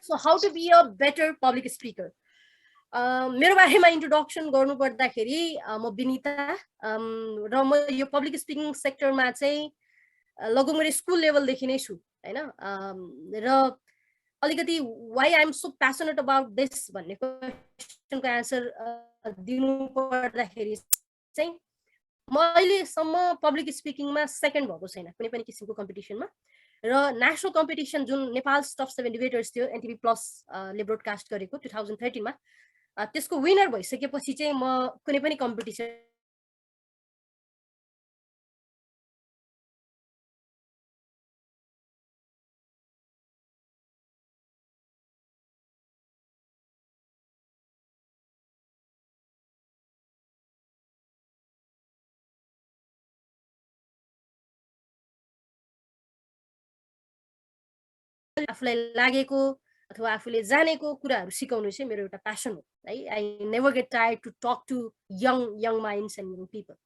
So how to be a better public speaker? मेरो बारेमा introduction गर्नु पर्दाखेरि म विनिता र म यो पब्लिक स्पिकिङ सेक्टरमा चाहिँ लगभग मैले स्कुल लेभलदेखि नै छु हैन र अलिकति why I am so passionate about this भन्ने क्वेसनको एन्सर दिनु पर्दाखेरि चाहिँ म अहिलेसम्म पब्लिक स्पिकिङमा सेकेन्ड भएको छैन कुनै पनि किसिमको कम्पिटिसनमा र नेसनल कम्पिटिसन जुन नेपाल टप 7 डिबेटर्स थियो एनटिभी प्लस ले ब्रोडकास्ट गरेको 2013 मा त्यसको विनर भइसकेपछि चाहिँ म कुनै पनि कम्पिटिसन आफूलाई लागेको अथवा आफूले जानेको कुराहरू सिकाउनु चाहिँ मेरो एउटा प्यासन हो है I never get tired to talk to young minds and young people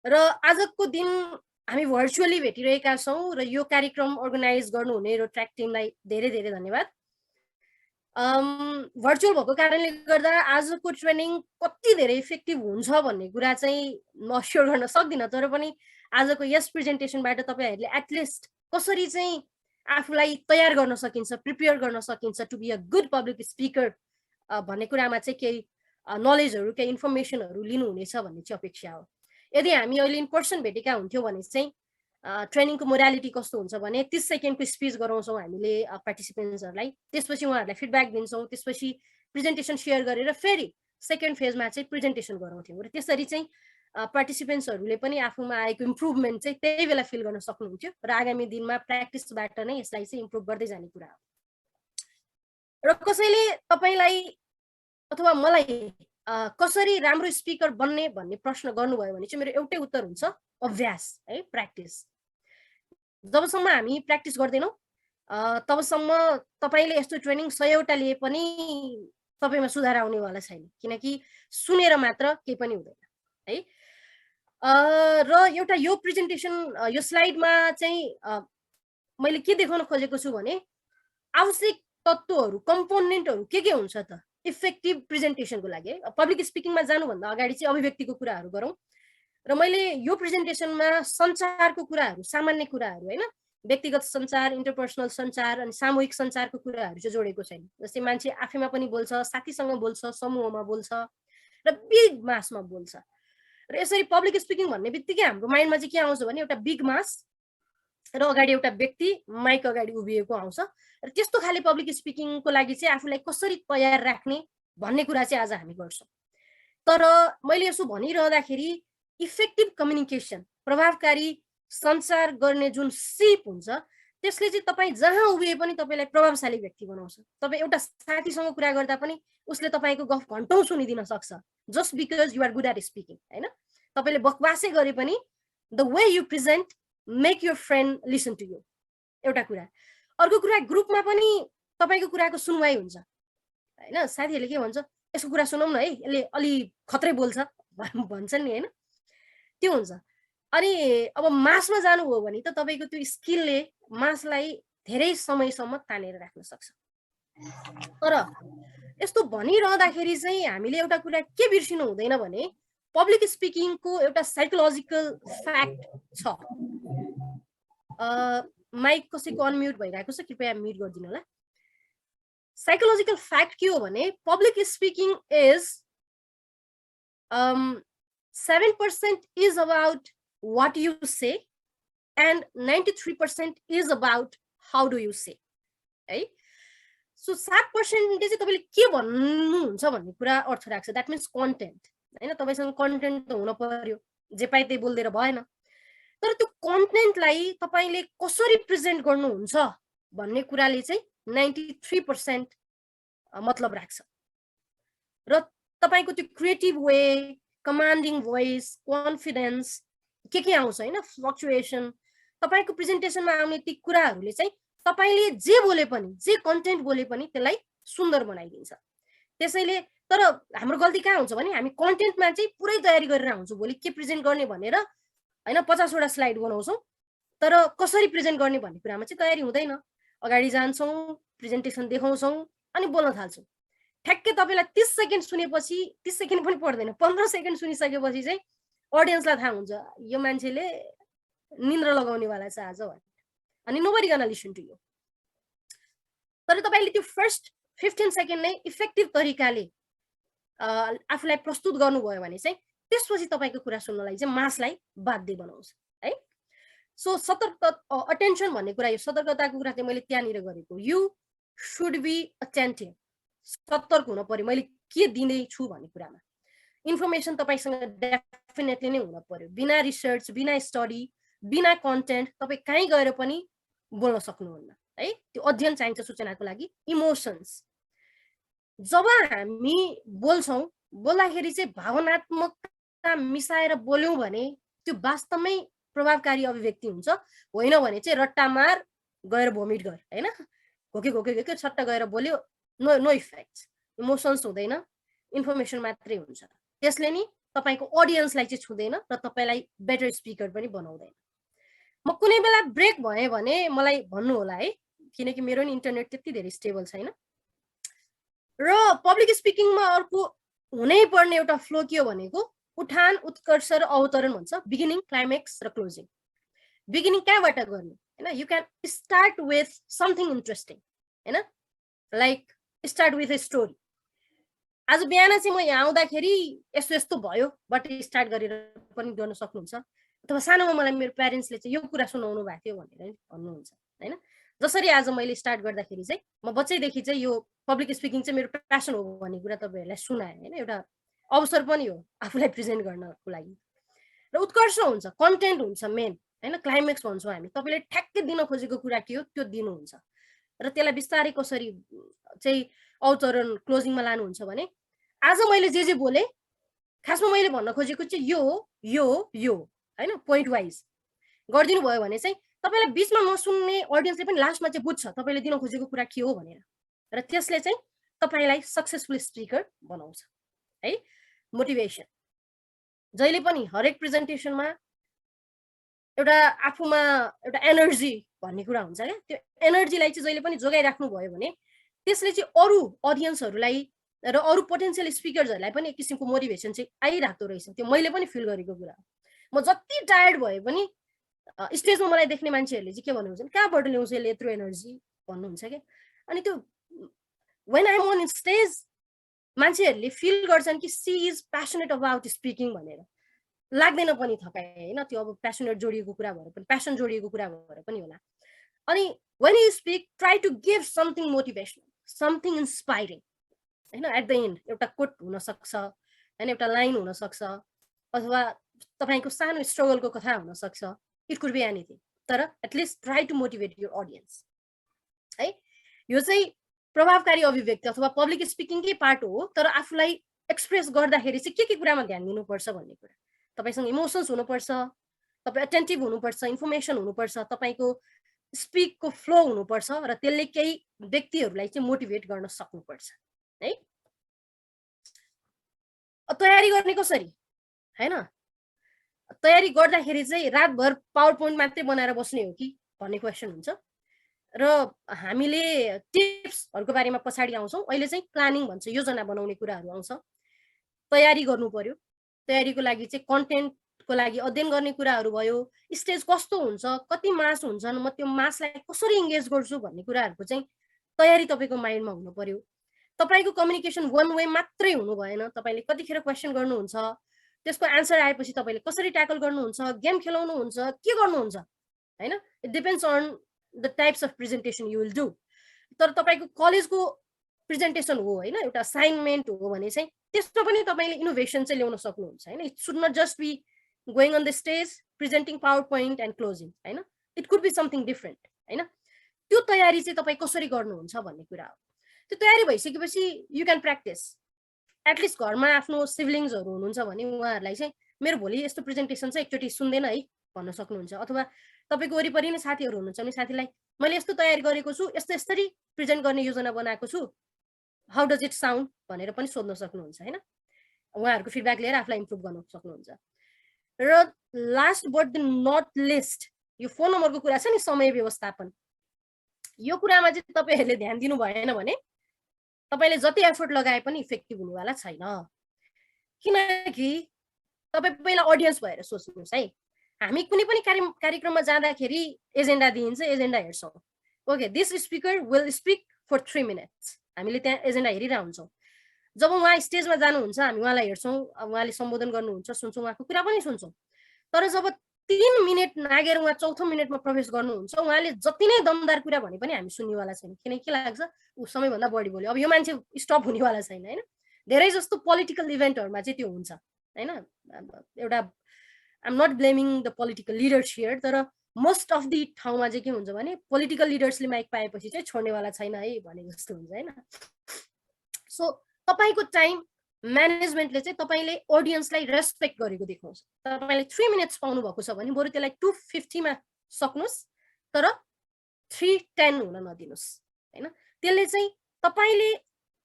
र आजको दिन हामी भर्चुअली भेटिरहेका छौँ र यो कार्यक्रम अर्गनाइज गर्नुहुने र ट्र्याक टिमलाई धेरै धेरै धन्यवाद भर्चुअल भएको कारणले गर्दा आजको ट्रेनिङ कति धेरै इफेक्टिभ हुन्छ भन्ने कुरा चाहिँ म स्योर गर्न सक्दिनँ तर पनि आजको यस प्रेजेन्टेसनबाट तपाईँहरूले एटलिस्ट कसरी चाहिँ आफूलाई तयार गर्न सकिन्छ प्रिपेयर गर्न सकिन्छ to be a good public speaker भन्ने कुरामा चाहिँ केही नलेजहरू केही इन्फर्मेसनहरू लिनुहुनेछ भन्ने चाहिँ अपेक्षा हो यदि हामी अहिले इन पर्सन भेटेका हुन्थ्यौँ भने चाहिँ ट्रेनिङको मोडालिटी कस्तो हुन्छ भने 30 सेकेन्डको स्पिच गराउँछौँ हामीले पार्टिसिपेन्ट्सहरूलाई त्यसपछि उहाँहरूलाई फिडब्याक दिन्छौँ त्यसपछि प्रेजेन्टेसन सेयर गरेर फेरि सेकेन्ड फेजमा चाहिँ प्रेजेन्टेसन गराउँथ्यौँ र त्यसरी चाहिँ पार्टिसिपेन्ट्सहरूले पनि आफूमा आएको इम्प्रुभमेन्ट चाहिँ त्यही बेला फिल गर्न सक्नुहुन्थ्यो र आगामी दिनमा प्र्याक्टिसबाट नै यसलाई चाहिँ इम्प्रुभ गर्दै जाने कुरा हो र कसैले तपाईँलाई अथवा मलाई कसरी राम्रो स्पिकर बन्ने भन्ने प्रश्न गर्नुभयो भने चाहिँ मेरो एउटै उत्तर हुन्छ अभ्यास है प्र्याक्टिस जबसम्म हामी प्र्याक्टिस गर्दैनौँ तबसम्म तपाईँले यस्तो ट्रेनिङ 100वटा लिए पनि तपाईँमा सुधार आउनेवाला छैन किनकि सुनेर मात्र केही पनि हुँदैन है र एउटा यो प्रेजेन्टेसन यो स्लाइडमा चाहिँ मैले के देखाउन खोजेको छु भने आवश्यक तत्त्वहरू कम्पोनेन्टहरू के हुन्छ त इफेक्टिभ प्रेजेन्टेसनको लागि है पब्लिक स्पिकिङमा जानुभन्दा अगाडि चाहिँ अभिव्यक्तिको कुराहरू गरौँ र मैले यो प्रेजेन्टेसनमा सञ्चारको कुराहरू सामान्य कुराहरू हैन व्यक्तिगत सञ्चार इन्टरपर्सनल सञ्चार अनि सामूहिक सञ्चारको कुराहरू चाहिँ जोडेको छैन जस्तै मान्छे आफैमा पनि बोल्छ साथीसँग बोल्छ समूहमा बोल्छ र बिग मासमा बोल्छ र यसरी पब्लिक स्पिकिङ भन्ने बित्तिकै हाम्रो माइन्डमा चाहिँ के आउँछ भने एउटा बिग मास र अगाडि एउटा व्यक्ति माइक अगाडि उभिएको आउँछ र त्यस्तो खाले पब्लिक स्पिकिङको लागि चाहिँ आफूलाई कसरी तयार राख्ने भन्ने कुरा चाहिँ आज हामी गर्छौँ तर मैले यसो भनिरहँदाखेरि इफेक्टिभ कम्युनिकेसन प्रभावकारी सञ्चार गर्ने जुन सिप हुन्छ त्यसले चाहिँ तपाईँ जहाँ उभिए पनि तपाईँलाई प्रभावशाली व्यक्ति बनाउँछ तपाईँ एउटा साथीसँग कुरा गर्दा पनि उसले तपाईँको गफ घन्टौँ सुनिदिन सक्छ just because you are good at speaking हैन तपाईँले बकवासै गरे पनि the way you present make your friend listen to you एउटा कुरा अर्को कुरा ग्रुपमा पनि तपाईँको कुराको सुनवाई हुन्छ हैन साथीहरूले के भन्छ यसको कुरा सुनौँ न है यसले अलि खत्रै बोल्छ भन्छन् नि हैन त्यो हुन्छ अनि अब मासमा जानुभयो भने त तपाईँको त्यो स्किलले मासलाई धेरै समयसम्म तानेर राख्न सक्छ तर यस्तो भनिरहँदाखेरि चाहिँ हामीले एउटा कुरा के बिर्सिनु हुँदैन भने पब्लिक स्पिकिङको एउटा साइकोलोजिकल फ्याक्ट छ माइक कसैको अनम्युट भइरहेको छ कृपया म्युट गरिदिनु होला साइकोलोजिकल फ्याक्ट के हो भने public speaking is 7% is about what you say and 93% is about how do you say है सो 7% चाहिँ तपाईले के भन्नुहुन्छ भन्ने कुरा अर्थ राख्छ दैट मीन्स कन्टेन्ट हैन तपाईसँग कन्टेन्ट त हुन पर्यो जे पाए त्यही बोल्दै भएन तर त्यो कन्टेन्टलाई तपाईले कसरी प्रेजेन्ट गर्नुहुन्छ भन्ने कुराले चाहिँ 93% मतलब राख्छ र तपाईको त्यो creative way commanding voice confidence के आउँछ हैन फ्लक्चुएसन तपाईको प्रेजेन्टेसनमा आउने ती कुराहरूले चाहिँ तपाईले जे बोले पनि जे कन्टेन्ट बोले पनि त्यसलाई सुन्दर बनाइदिन्छ त्यसैले तर हाम्रो गल्ती कहाँ हुन्छ भने हामी कन्टेन्टमा चाहिँ पुरै तयारी गरेर आउँछौँ भोलि के प्रेजेन्ट गर्ने भनेर हैन 50 वटा स्लाइड बनाउँछौँ तर कसरी प्रेजेन्ट गर्ने भन्ने कुरामा चाहिँ तयारी हुँदैन अगाडि जान्छौँ, प्रेजेन्टेसन देखाउँछौँ अनि बोल्न थाल्छौँ। ठ्याक्कै तपाईँलाई 30 सेकेन्ड सुनेपछि, 30 सेकेन्ड पनि पर्दैन, 15 सेकेन्ड सुनिसकेपछि चाहिँ अडियन्सलाई थाहा हुन्छ यो मान्छेले निन्द्रा लगाउनेवाला छ आज भने, अनि नोबडी गना लिसन टु यु। तर तपाईँले त्यो फर्स्ट 15 सेकेन्ड नै इफेक्टिभ तरिकाले आफूलाई प्रस्तुत गर्नुभयो भने चाहिँ त्यसपछि तपाईँको कुरा सुन्नलाई चाहिँ मासलाई बाध्य बनाउँछ है। सो सतर्क अटेन्सन भन्ने कुरा, यो सतर्कताको कुरा चाहिँ मैले त्यहाँनिर गरेको। यु सुड बी अटेन्टिभ, सतर्क हुन पर्यो मैले के दिँदैछु भन्ने कुरामा। इन्फर्मेसन तपाईँसँग डेफिनेटली नै हुन पर्यो, बिना रिसर्च, बिना स्टडी, बिना कन्टेन्ट तपाईँ कहीँ गएर पनि बोल्न सक्नुहुन्न है। त्यो अध्ययन चाहिन्छ सूचनाको लागि। इमोसन्स, जब हामी बोल्छौँ, बोल्दाखेरि चाहिँ भावनात्मकता मिसाएर बोल्यौँ भने त्यो वास्तवमै प्रभावकारी अभिव्यक्ति हुन्छ, होइन भने चाहिँ रट्टामार गएर भोमिट गर होइन, घोके छट्टा गएर बोल्यो, नो नो इफेक्ट। इमोसन्स हुँदैन, इन्फर्मेसन मात्रै हुन्छ। त्यसले नि तपाईँको अडियन्सलाई चाहिँ छुँदैन र तपाईँलाई बेटर स्पिकर पनि बनाउँदैन। म कुनै बेला ब्रेक भएँ भने मलाई भन्नु होला है, किनकि मेरो नि इन्टरनेट त्यति धेरै स्टेबल छैन र पब्लिक स्पिकिङमा अर्को हुनै पर्ने एउटा फ्लो के हो भनेको उठान, उत्कर्ष र अवतरण भन्छ, बिगिनिङ, क्लाइमेक्स र क्लोजिङ। बिगिनिङ कहाँबाट गर्ने होइन, you can start with something interesting होइन, like start with a story. आज बिहान चाहिँ म यहाँ आउँदाखेरि यस्तो यस्तो भयो बट स्टार्ट गरेर पनि गर्न सक्नुहुन्छ, अथवा सानोमा मलाई मेरो प्यारेन्ट्सले चाहिँ यो कुरा सुनाउनु भएको थियो भनेर भन्नुहुन्छ होइन। जसरी आज मैले स्टार्ट गर्दाखेरि चाहिँ म बच्चैदेखि चाहिँ यो पब्लिक स्पिकिङ चाहिँ मेरो प्यासन हो भन्ने कुरा तपाईँहरूलाई सुनाएँ होइन, एउटा अवसर पनि हो आफूलाई प्रेजेन्ट गर्नको लागि। र उत्कर्ष हुन्छ, कन्टेन्ट हुन्छ मेन होइन, क्लाइमेक्स भन्छौँ हामी। तपाईँले ठ्याक्कै दिन खोजेको कुरा के हो त्यो दिनुहुन्छ र त्यसलाई बिस्तारै कसरी चाहिँ अवतरण क्लोजिङमा लानुहुन्छ भने आज मैले जे बोलेँ खासमा मैले भन्न खोजेको चाहिँ यो हो, यो हो, यो होइन, पोइन्ट वाइज गरिदिनु भयो भने चाहिँ तपाईँलाई बिचमा नसुन्ने अडियन्सले पनि लास्टमा चाहिँ बुझ्छ तपाईँले दिन खोजेको कुरा के हो भनेर, र त्यसले चाहिँ तपाईँलाई सक्सेसफुल स्पिकर बनाउँछ है। मोटिभेसन, जहिले पनि हरेक प्रेजेन्टेसनमा एउटा आफूमा एउटा एनर्जी भन्ने कुरा हुन्छ क्या, त्यो एनर्जीलाई चाहिँ जहिले पनि जोगाइराख्नु भयो भने त्यसले चाहिँ अरू अडियन्सहरूलाई र अरू पोटेन्सियल स्पिकर्सहरूलाई पनि एक किसिमको मोटिभेसन चाहिँ आइराख्दो रहेछ। त्यो मैले पनि फिल गरेको कुरा हो। म जति टायर्ड भए पनि स्टेजमा मलाई देख्ने मान्छेहरूले चाहिँ के भन्नुहुन्छ भने कहाँबाट ल्याउँछ यसले यत्रो एनर्जी भन्नुहुन्छ क्या। अनि त्यो when I am on stage मान्छेहरूले फिल गर्छन् कि she is passionate about speaking भनेर, लाग्दैन पनि थकाइ होइन, त्यो अब प्यासनेट जोडिएको कुरा भएर पनि, प्यासन जोडिएको कुरा भएर पनि होला। अनि when you speak try to give something motivational, something inspiring होइन। एट द एन्ड एउटा कोट हुनसक्छ होइन, एउटा लाइन हुनसक्छ, अथवा तपाईँको सानो स्ट्रगलको कथा हुनसक्छ, इट कुड बी एनिथिङ, तर at least try to motivate your audience है। यो चाहिँ प्रभावकारी अभिव्यक्ति अथवा पब्लिक स्पिकिङकै पार्ट हो, तर आफूलाई एक्सप्रेस गर्दाखेरि चाहिँ के कुरामा ध्यान दिनुपर्छ भन्ने कुरा। तपाईँसँग इमोसन्स हुनुपर्छ, तपाईँ एटेन्टिभ हुनुपर्छ, इन्फर्मेसन हुनुपर्छ, तपाईँको स्पिकको फ्लो हुनुपर्छ र त्यसले केही व्यक्तिहरूलाई चाहिँ मोटिभेट गर्न सक्नुपर्छ है। तयारी गर्ने कसरी होइन, तयारी गर्दाखेरि चाहिँ रातभर पावर पोइन्ट मात्रै बनाएर बस्ने हो कि भन्ने क्वेसन हुन्छ, र हामीले टिप्सहरूको बारेमा पछाडि आउँछौँ। अहिले चाहिँ प्लानिङ भन्छ, योजना बनाउने कुराहरू आउँछ। तयारी गर्नु पर्यो, तयारीको लागि चाहिँ कन्टेन्टको लागि अध्ययन गर्ने कुराहरू भयो, स्टेज कस्तो हुन्छ, कति मास हुन्छन्, म त्यो मासलाई कसरी इङ्गेज गर्छु भन्ने कुराहरूको चाहिँ तयारी तपाईँको माइन्डमा हुनु पर्यो। तपाईँको कम्युनिकेसन वान वे मात्रै हुनु भएन, तपाईँले कतिखेर क्वेसन गर्नुहुन्छ, त्यसको एन्सर आएपछि तपाईँले कसरी ट्याकल गर्नुहुन्छ, गेम खेलाउनुहुन्छ, के गर्नुहुन्छ होइन, it depends on the types of presentation you will do. तर तपाईँको कलेजको प्रेजेन्टेसन हो होइन, एउटा असाइनमेन्ट हो भने चाहिँ त्यसमा पनि तपाईँले इनोभेसन चाहिँ ल्याउन सक्नुहुन्छ होइन। It should not just be going on the stage presenting power point and closing होइन, it could be something different होइन। त्यो तयारी चाहिँ तपाईँ कसरी गर्नुहुन्छ भन्ने कुरा हो। त्यो तयारी भइसकेपछि यु क्यान प्र्याक्टिस। एटलिस्ट घरमा आफ्नो सिब्लिङ्सहरू हुनुहुन्छ भने उहाँहरूलाई चाहिँ मेरो भोलि यस्तो प्रेजेन्टेसन चाहिँ एकचोटि सुन्दैन है भन्न सक्नुहुन्छ, अथवा तपाईँको वरिपरि नै साथीहरू हुनुहुन्छ भने साथीलाई मैले यस्तो तयारी गरेको छु, यस्तो यसरी प्रेजेन्ट गर्ने योजना बनाएको छु, हाउ डज इट साउन्ड भनेर पनि सोध्न सक्नुहुन्छ होइन। उहाँहरूको फिडब्याक लिएर आफूलाई इम्प्रुभ गर्न सक्नुहुन्छ। र last but the not least, यो फोन नम्बरको कुरा छ नि, समय व्यवस्थापन। यो कुरामा चाहिँ तपाईहरुले ध्यान दिनु भएन भने तपाईले जति एफर्ट लगाए पनि इफेक्टिभ हुनेवाला छैन। किनकि तपाई पहिला अडियन्स भएर सोच्नुस् है। हामी कुनै पनि कार्यक्रममा जाँदाखेरि एजेन्डा दिइन्छ, एजेन्डा हेर्छौं। Okay, this speaker will speak for 3 minutes. हामीले त्यहाँ एजेन्डा हेरिरहेका हुन्छौं। जब उहाँ स्टेजमा जानुहुन्छ हामी उहाँलाई हेर्छौं, उहाँले सम्बोधन गर्नुहुन्छ, सुन्छौं, उहाँको कुरा पनि सुन्छौं। तर जब 3 मिनेट नागेर उहाँ चौथो मिनेटमा प्रवेश गर्नुहुन्छ, उहाँले जति नै दमदार कुरा भने पनि हामी सुन्नेवाला छैन। किनकि के लाग्छ, ऊ समयभन्दा बढी बोल्यो, अब यो मान्छे स्टप हुनेवाला छैन हैन। धेरै जस्तो पोलिटिकल इभेन्टहरुमा चाहिँ त्यो हुन्छ हैन। एउटा I am not blaming the political leaders here, तर मोस्ट अफ द ठाउँमा चाहिँ के हुन्छ भने पोलिटिकल लिडर्सले माइक पाएपछि चाहिँ छोड्नेवाला छैन है भने जस्तो हुन्छ हैन। सो तपाईको टाइम म्यानेजमेन्टले चाहिँ तपाईले ऑडियन्सलाई रेस्पेक्ट गरेको देखाउँछ। तपाईले 3 मिनेट्स पाउनु भएको छ भने बरु त्यसलाई 250 मा सक्नुस्, तर 310 हुन नदिनुस् हैन। त्यसले चाहिँ तपाईले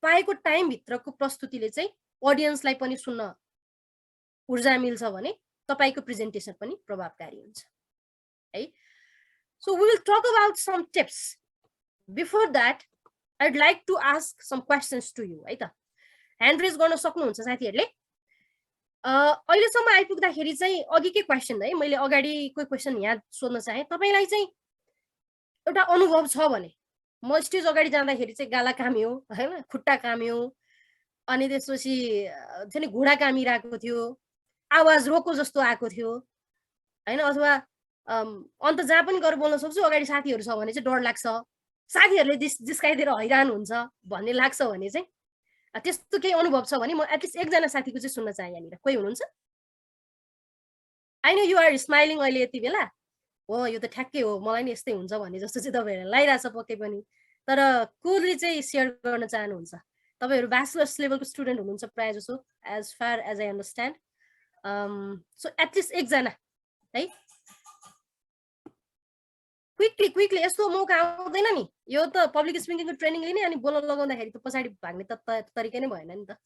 पाएको टाइम भित्रको प्रस्तुतिले चाहिँ ऑडियन्सलाई पनि सुन्न ऊर्जा मिल्छ भने तपाईको प्रेजेन्टेसन पनि प्रभावकारी हुन्छ है। So we will talk about some tips. Before that I'd like to ask some questions to you है त। ह्यान्ड रेज गर्न सक्नुहुन्छ साथीहरुले। अहिलेसम्म आइपुग्दाखेरि चाहिँ अघिकै क्वेशन है, मैले अगाडि कोही क्वेशन यहाँ सोध्न चाहे। तपाईलाई चाहिँ एउटा अनुभव छ भने म स्टेज अगाडि जाँदाखेरि चाहिँ गाला काम्यो हैन, खुट्टा काम्यो, अनि त्यसपछि चाहिँ घुँडा कामिरहेको थियो, आवाज रोको जस्तो आएको थियो हैन, अथवा अन्त जहाँ पनि गएर बोल्न सक्छु, अगाडि साथीहरु छ भने चाहिँ डर लाग्छ, साथीहरुले जिस्काइदिएर हैरान हुन्छ भन्ने लाग्छ भने चाहिँ त्यस्तो केही अनुभव छ भने म एटलिस्ट एकजना साथीको चाहिँ सुन्न चाहे। यहाँनिर कोही हुनुहुन्छ? I know you are smiling अहिले यति बेला। हो, यो त ठ्याक्कै हो, मलाई नि यस्तै हुन्छ भन्ने जस्तो चाहिँ तपाईहरुलाई लागिरहेछ पक्कै पनि। तर कोले चाहिँ शेयर गर्न चाहनुहुन्छ? तपाईहरु ब्याचलर्स लेभलको स्टुडेन्ट हुनुहुन्छ प्राय जसो, as far as I understand. So at least एकजना है, क्विकली यस्तो मौका आउँदैन नि। यो त पब्लिक स्पिकिङको ट्रेनिङ लिने अनि बोल्न लगाउँदाखेरि त पछाडी भाग्ने त तरिका नै भएन नि त।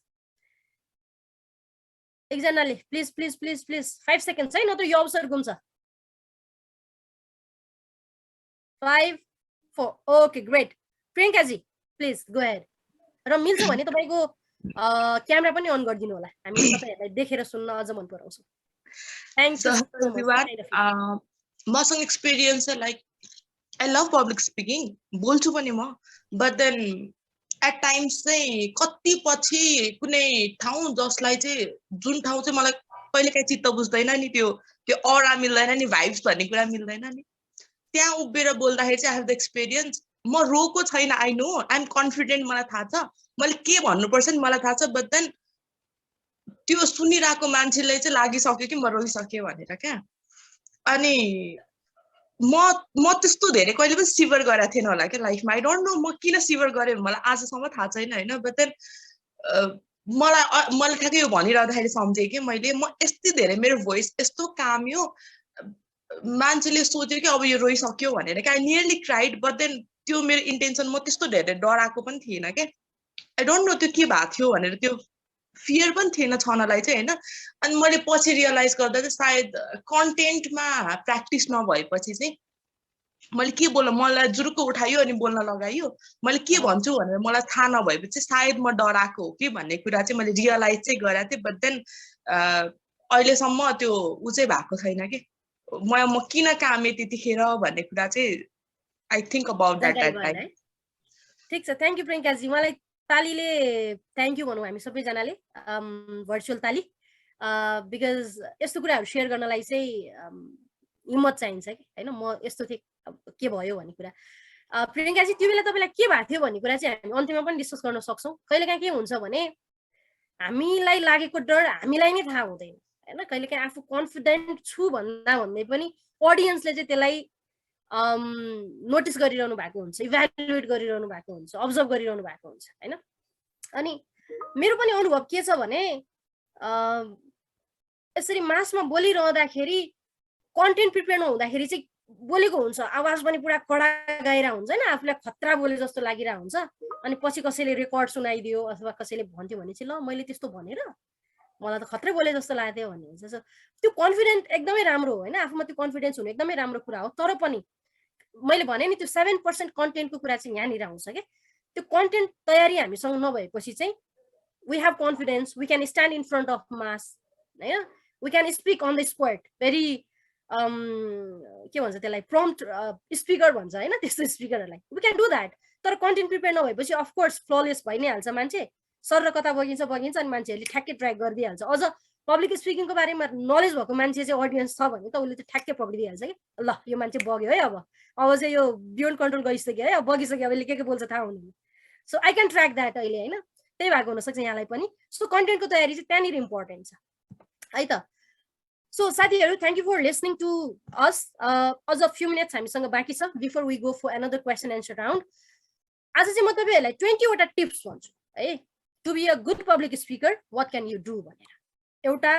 एकजनाले please please please please 5 seconds है, नत्र यो अवसर गुम्छ। 5 4 okay great. Priyanka ji please go ahead. र मिल्छ भने तपाईको क्यामेरा पनि अन गरिदिनु होला, हामी तपाईहरुलाई देखेर सुन्न अझ मन पराउँछौं। Thank you so much. मसँग एक्सपिरियन्स है, like I love public speaking, बोल्छु पनि म, but then at times चाहिँ कति पछि कुनै ठाउँ जसलाई चाहिँ जुन ठाउँ चाहिँ मलाई कहिलेकाहीँ चित्त बुझ्दैन नि, त्यो अरा मिल्दैन नि, भाइब्स भन्ने कुरा मिल्दैन नि, त्यहाँ उभिएर बोल्दाखेरि चाहिँ I have the experience। म रोको छैन, I know, I am confident, मलाई थाहा छ मैले के भन्नुपर्छ नि मलाई थाहा छ, but then त्यो सुनिरहेको मान्छेलाई चाहिँ लागिसक्यो कि म रोइसकेँ भनेर क्या। अनि म त्यस्तो धेरै कहिले पनि सिभर गरेको थिएन होला क्या लाइफमा। आई डोन्ट नो म किन सिभर गरेँ, मलाई आजसम्म थाहा छैन हैन। बट देन मलाई ठ्याक्कै यो भनिरहँदाखेरि सम्झेँ कि मैले, म यति धेरै मेरो भोइस यस्तो काम्यो, मान्छेले सोच्यो कि अब यो रोइसक्यो भनेर क्या। I nearly cried, but then त्यो मेरो इन्टेन्सन, म त्यस्तो धेरै डराएको पनि थिएन क्या। आई डोन्ट नो त्यो के भएको थियो भनेर, त्यो फियर पनि थिएन छनलाई चाहिँ हैन। अनि मैले पछि रियलाइज गर्दा चाहिँ सायद कन्टेन्टमा प्र्याक्टिस नभएपछि चाहिँ मैले के बोल्न, मलाई जुरुक्क उठायो अनि बोल्न लगायो, मैले के भन्छु भनेर मलाई थाहा नभएपछि सायद म डराएको हो कि भन्ने कुरा चाहिँ मैले रियलाइज चाहिँ गरेको थिएँ। बट देन अहिलेसम्म त्यो उ चाहिँ भएको छैन कि म किन कामेँ त्यतिखेर भन्ने कुरा चाहिँ I think about that time. ठिक छ, थ्यांक यू प्रियंका जी। मलाई तालीले थ्यांक यू भनौँ हामी सबैजनाले, भर्चुअल ताली, बिकज यस्तो कुराहरू सेयर गर्नलाई चाहिँ हिम्मत चाहिन्छ कि हैन। म यस्तो थिएँ, के भयो भन्ने कुरा। प्रियंका जी त्यो बेला तपाईलाई के भएको थियो भन्ने कुरा चाहिँ हामी अन्तिममा पनि डिस्कस गर्न सक्छौँ। कहिलेकाहीँ के हुन्छ भने हामीलाई लागेको डर हामीलाई नै थाहा हुँदैन हैन। कहिलेकाहीँ आफू कन्फिडेन्ट छु भन्दै पनि ऑडियन्सले चाहिँ त्यसलाई नोटिस गरिरहनु भएको हुन्छ, इभ्यालुएट गरिरहनु भएको हुन्छ, अब्जर्भ गरिरहनु भएको हुन्छ हैन। अनि मेरो पनि अनुभव के छ भने यसरी मासमा बोलिरहँदाखेरि कन्टेन्ट प्रिपेयर नहुँदाखेरि चाहिँ बोलेको हुन्छ, आवाज पनि पुरा कडा गाइरा हुन्छ हैन, आफूलाई खतरा बोले जस्तो लागिरहेको हुन्छ। अनि पछि कसैले रेकर्ड सुनाइदियो अथवा कसैले भन्थ्यो भने चाहिँ ल मैले त्यस्तो भनेर मलाई त खतरै बोले जस्तो लाग्थ्यो भन्ने हुन्छ। त्यो कन्फिडेन्ट एकदमै राम्रो हो हैन, आफूमा त्यो कन्फिडेन्स हुनु एकदमै राम्रो कुरा हो। तर पनि मैले भने नि त्यो 7% कन्टेन्टको कुरा चाहिँ यहाँनिर आउँछ क्या त्यो कन्टेन्ट तयारी हामीसँग नभएपछि चाहिँ we have confidence, we can stand in front of mass, yeah? We can speak on the spot, very के भन्छ त्यसलाई prompt speaker भन्छ हैन त्यस्तो स्पिकरहरुलाई we can do that. तर कन्टेन्ट प्रिपेयर नभएपछि अफ कोर्स फ्ललेस भइ नै हाल्छ मान्छे सर र कता बगिन्छ अनि मान्छेहरुले ठ्याक्कै ट्र्याक गरिदिहाल्छ अझ पब्लिक स्पिकिङको बारेमा नलेज भएको मान्छे चाहिँ अडियन्स छ भने त उले त ठ्याक्कै पक्रिदिहाल्छ कि ल यो मान्छे बग्यो है अब चाहिँ यो बियोन्ड कन्ट्रोल गरिसक्यो है अब बगिसक्यो अब के बोल्छ थाहा हुँदैन so I can track that अहिले हैन त्यही भएको हुनसक्छ यहाँलाई पनि सो कन्टेन्टको तयारी चाहिँ त्यहाँनिर इम्पोर्टेन्ट छ है त सो साथीहरु thank you for listening to us अझ फ्यु मिनट्स हामीसँग बाँकी छ before we go for another question answer round आज चाहिँ म तपाईहरुलाई 20 वटा टिप्स भन्छु है to be a good public speaker what can you do भनेर एउटा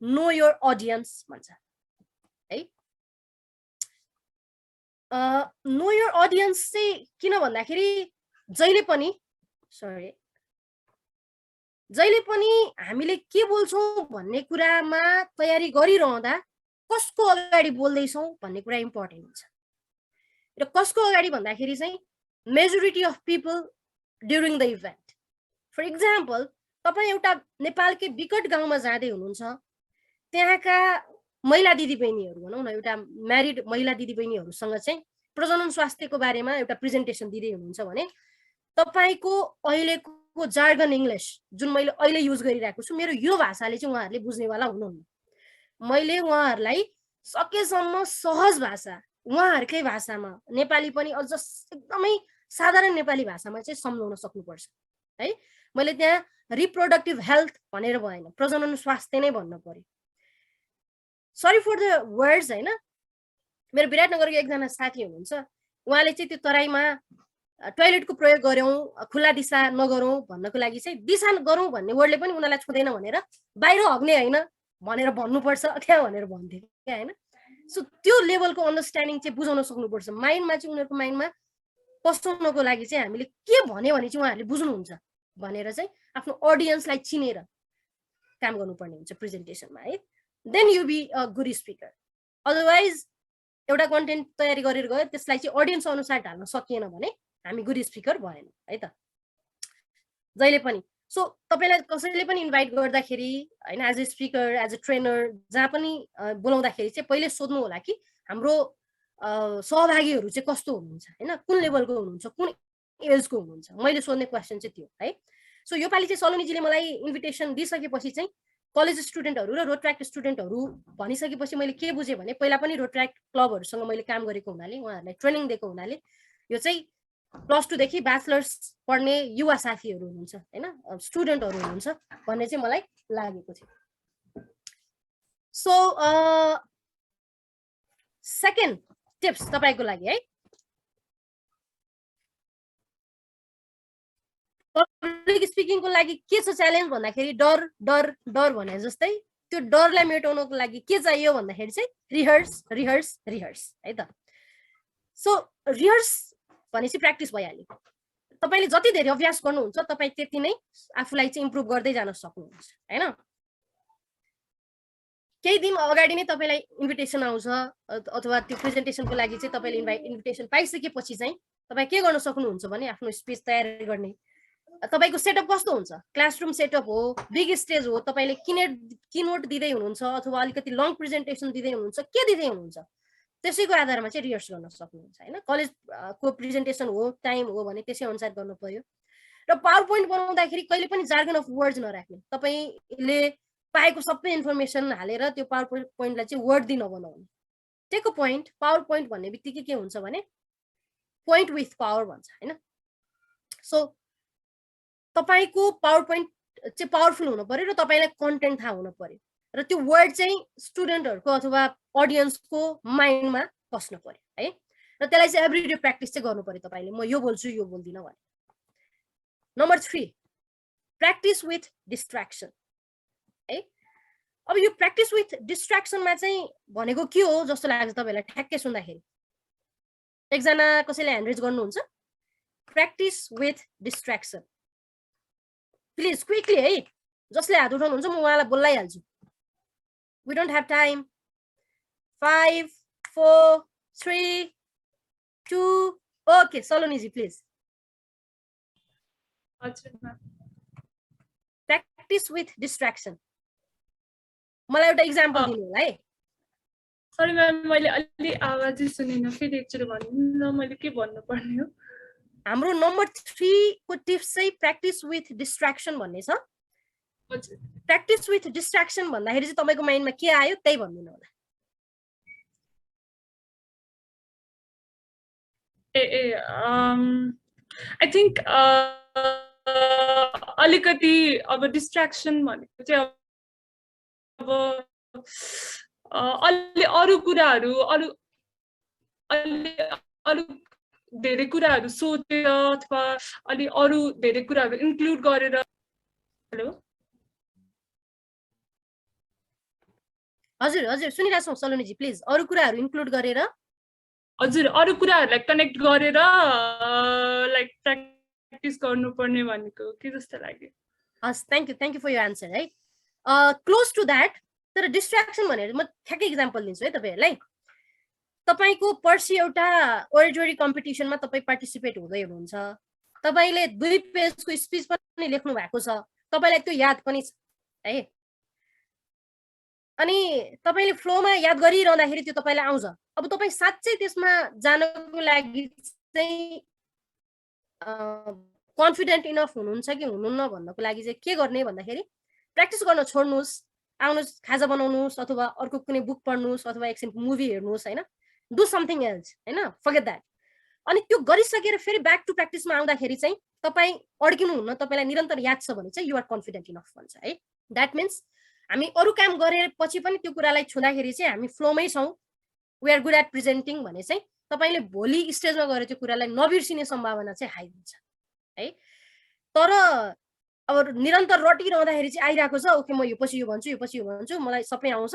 नो योर अडियन्स भन्छ है नो योर अडियन्स चाहिँ किन भन्दाखेरि जहिले पनि हामीले के बोल्छौं भन्ने कुरामा तयारी गरिरहँदा कसको अगाडि बोल्दैछौं भन्ने कुरा इम्पोर्टेन्ट हुन्छ र कसको अगाडि भन्दाखेरि चाहिँ majority of people during the event for example तपाई एउटा नेपालकै विकट गाउँमा जाँदै हुनुहुन्छ त्यहाँका महिला दिदीबहिनीहरु भनौं न एउटा म्यारिड महिला दिदीबहिनीहरुसँग चाहिँ प्रजनन स्वास्थ्यको बारेमा एउटा प्रेजेन्टेसन दिँदै हुनुहुन्छ भने तपाईको अहिलेको जार्गन इंग्लिश जुन मैले अहिले युज गरिरहेको छु मेरो यो भाषाले चाहिँ उहाँहरुले बुझ्नेवाला हुनुहुन्न मैले उहाँहरुलाई सकेसम्म सहज भाषा उहाँहरुकै भाषामा नेपाली पनि अझ एकदमै साधारण नेपाली भाषामा चाहिँ सम्झाउन सक्नुपर्छ है मैले त्यहाँ रिप्रोडक्टिभ हेल्थ भनेर भएन प्रजनन स्वास्थ्य नै भन्न पर्यो सरी फर द वर्ड्स हैन मेरो विराटनगरको एकजना साथी हुनुहुन्छ उहाँले चाहिँ त्यो तराईमा टोयलेटको प्रयोग गर्यौं खुला दिशा नगरौं भन्नको लागि चाहिँ दिशा गरौं भन्ने वर्डले पनि उनीलाई छुँदैन भनेर बाहिर हग्ने हैन भनेर भन्नुपर्छ त्यहाँ भनेर भन्थे के हैन सो त्यो लेभलको अन्डरस्ट्यान्डिङ चाहिँ बुझाउन सक्नुपर्छ माइन्डमा चाहिँ उनीहरुको माइन्डमा पस्नको लागि चाहिँ हामीले के भन्यो भने चाहिँ उहाँहरुले बुझ्नुहुन्छ भनेर चाहिँ आफ्नो ऑडियन्सलाई चिनेर काम गर्नुपर्ने हुन्छ प्रेजेन्टेसनमा है then you be a good speaker otherwise एउटा कन्टेन्ट तयारी गरेर गयो त्यसलाई चाहिँ ऑडियन्स अनुसार ढाल्न सकिएन भने हामी गुड स्पिकर भएन है त जहिले पनि सो तपाईलाई कसैले पनि इन्भाइट गर्दाखेरि हैन as a speaker as a trainer जहाँ पनि बोलाउँदाखेरि चाहिँ पहिले सोध्नु होला कि हाम्रो सहभागीहरु चाहिँ कस्तो हुनुहुन्छ हैन कुन लेभलको हुनुहुन्छ कुन एजको हुनुहुन्छ मैले सोध्ने क्वेशन चाहिँ त्यो है सो यो पाली चाहिँ सलोनीजीले मलाई इन्भिटेसन दिइसकेपछि चाहिँ कलेज स्टुडेन्टहरु र रोट्र्याक्ट स्टुडेन्टहरु भनिसकेपछि मैले के बुझे भने पहिला पनि रोट्र्याक्ट क्लबहरुसँग मैले काम गरेको हुनाले उहाँहरुलाई ट्रेनिङ दिएको हुनाले यो चाहिँ +2 देखि ब्याचलर्स पढ्ने युवा साथीहरु हुनुहुन्छ हैन स्टुडेन्टहरु हुनुहुन्छ भन्ने चाहिँ मलाई लागेको थियो सो सेकेन्ड टिप्स तपाईको लागि है पब्लिक स्पिकिङको लागि के छ च्यालेन्ज भन्दाखेरि डर डर डर भने जस्तै त्यो डरलाई मेटाउनको लागि के चाहियो भन्दाखेरि चाहिँ रिहर्स रिहर्स रिहर्स है त सो रिहर्स भनेपछि प्र्याक्टिस भइहाल्यो तपाईले जति धेरै अभ्यास गर्नुहुन्छ तपाई त्यति नै आफुलाई चाहिँ इम्प्रुभ गर्दै जान सक्नुहुन्छ हैन केही दिन अगाडि नै तपाईलाई इन्भिटेसन आउँछ अथवा त्यो प्रेजेन्टेसनको लागि चाहिँ तपाईले इन्भिटेसन पाइसकेपछि चाहिँ तपाई के गर्न सक्नुहुन्छ भने आफ्नो स्पिच तयार गर्ने तपाईको सेटअप कस्तो हुन्छ क्लासरुम सेटअप हो बिग स्टेज हो तपाईले किनोट दिँदै हुनुहुन्छ अथवा अलिकति लङ प्रेजेन्टेसन दिँदै हुनुहुन्छ के दिँदै हुनुहुन्छ त्यसैको आधारमा चाहिँ रिहर्स गर्न सक्नुहुन्छ हैन कलेज को प्रेजेन्टेसन हो टाइम हो भने त्यसै अनुसार गर्नु पर्यो र पावर पोइन्ट बनाउँदाखेरि कहिले पनि जार्गन अफ वर्ड्स नराख्ने तपाईले पाएको सबै इन्फर्मेसन हालेर त्यो पावर पोइन्टलाई चाहिँ वर्ड नबनाउने take a point power point भन्ने बित्तिकै के हुन्छ भने पोइन्ट विथ पावर भन्छ हैन सो तपाईको पावर पोइन्ट चाहिँ पावरफुल हुनु पर्यो र तपाईलाई कन्टेन्ट थाहा हुनु पर्यो र त्यो वर्ड चाहिँ स्टुडेन्टहरुको अथवा ऑडियन्सको माइन्डमा बस्न पर्यो है र त्यसलाई चाहिँ एभ्रीडे प्र्याक्टिस चाहिँ गर्नु पर्यो तपाईले म यो बोल्छु यो बोल्दिन भने नम्बर 3 प्र्याक्टिस विथ डिस्ट्र्याक्सन है अब यो प्र्याक्टिस विथ डिस्ट्र्याक्सनमा चाहिँ भनेको के हो जस्तो लाग्छ तपाईलाई ठ्याक्कै सुन्दाखेरि एकजना कसैले ह्यान्ड रेज गर्नुहुन्छ practice with distraction please quickly है जसले हात उठाउनुहुन्छ म उहाँलाई बोलाइहाल्छु we don't have time 5 4 3 2 okay Saloniji please हजुर म्याम प्र्याक्टिस विथ डिस्ट्र्याक्सन मलाई एउटा इक्जाम्पल दिनु होला है सरी म्याम मैले अलि आवाजै सुनिनँ फेरि एकचोटि भन्नु न मैले के भन्नुपर्ने हो हाम्रो नम्बर 3 को टिप्स चाहिँ प्र्याक्टिस विथ डिस्ट्र्याक्सन भन्ने छ हजुर प्र्याक्टिस विथ डिस्ट्र्याक्सन भन्दाखेरि चाहिँ तपाईँको माइन्डमा के आयो त्यही भनिदिनु होला आई थिङ्क अलिकति अब डिस्ट्र्याक्सन भनेको चाहिँ अब अलि अरू कुराहरू अरू धेरै कुराहरू सोचेर अथवा अलि अरू धेरै कुराहरू इन्क्लुड गरेर हेलो हजुर हजुर सुनिरहेको छौँ सलोनीजी प्लिज अरू कुराहरू इन्क्लुड गरेर हजुर अरू कुराहरूलाई कनेक्ट गरेर लाइक प्र्याक्टिस गर्नुपर्ने भनेको के जस्तो लाग्यो हस् thank you for your answer है क्लोज टु द्याट तर डिस्ट्र्याक्सन भनेर म ठ्याक्कै इक्जाम्पल दिन्छु है तपाईँहरूलाई तपाईँको पर्सि एउटा ओरेटोरी कम्पिटिसनमा तपाईँ पार्टिसिपेट हुँदै हुनुहुन्छ तपाईँले 2 पेजको स्पिच पनि लेख्नु भएको छ तपाईँलाई त्यो याद पनि छ है अनि तपाईँले फ्लोमा याद गरिरहँदाखेरि त्यो तपाईँलाई आउँछ अब तपाईँ साँच्चै त्यसमा जानको लागि चाहिँ कन्फिडेन्ट इनफ हुनुहुन्छ कि हुनुहुन्न भन्नको लागि चाहिँ के गर्ने भन्दाखेरि प्र्याक्टिस गर्न छोड्नुहोस् आउनुहोस् खाजा बनाउनुहोस् अथवा अर्को कुनै बुक पढ्नुहोस् अथवा एकछिन मुभी हेर्नुहोस् होइन डु समथिङ एल्स होइन फर्गेट द्याट अनि त्यो गरिसकेर फेरि ब्याक टु प्र्याक्टिसमा आउँदाखेरि चाहिँ तपाईँ अड्किनुहुन्न तपाईँलाई निरन्तर याद छ भने चाहिँ युआर कन्फिडेन्ट इनफ भन्छ है द्याट मिन्स हामी अरू काम गरेपछि पनि त्यो कुरालाई छुँदाखेरि चाहिँ हामी फ्लोमै छौँ we are good at presenting भने चाहिँ तपाईँले भोलि स्टेजमा गएर त्यो कुरालाई नबिर्सिने सम्भावना चाहिँ हाई हुन्छ है तर अब निरन्तर रटिरहँदाखेरि चाहिँ आइरहेको छ ओके म यो पछि यो भन्छु मलाई सबै आउँछ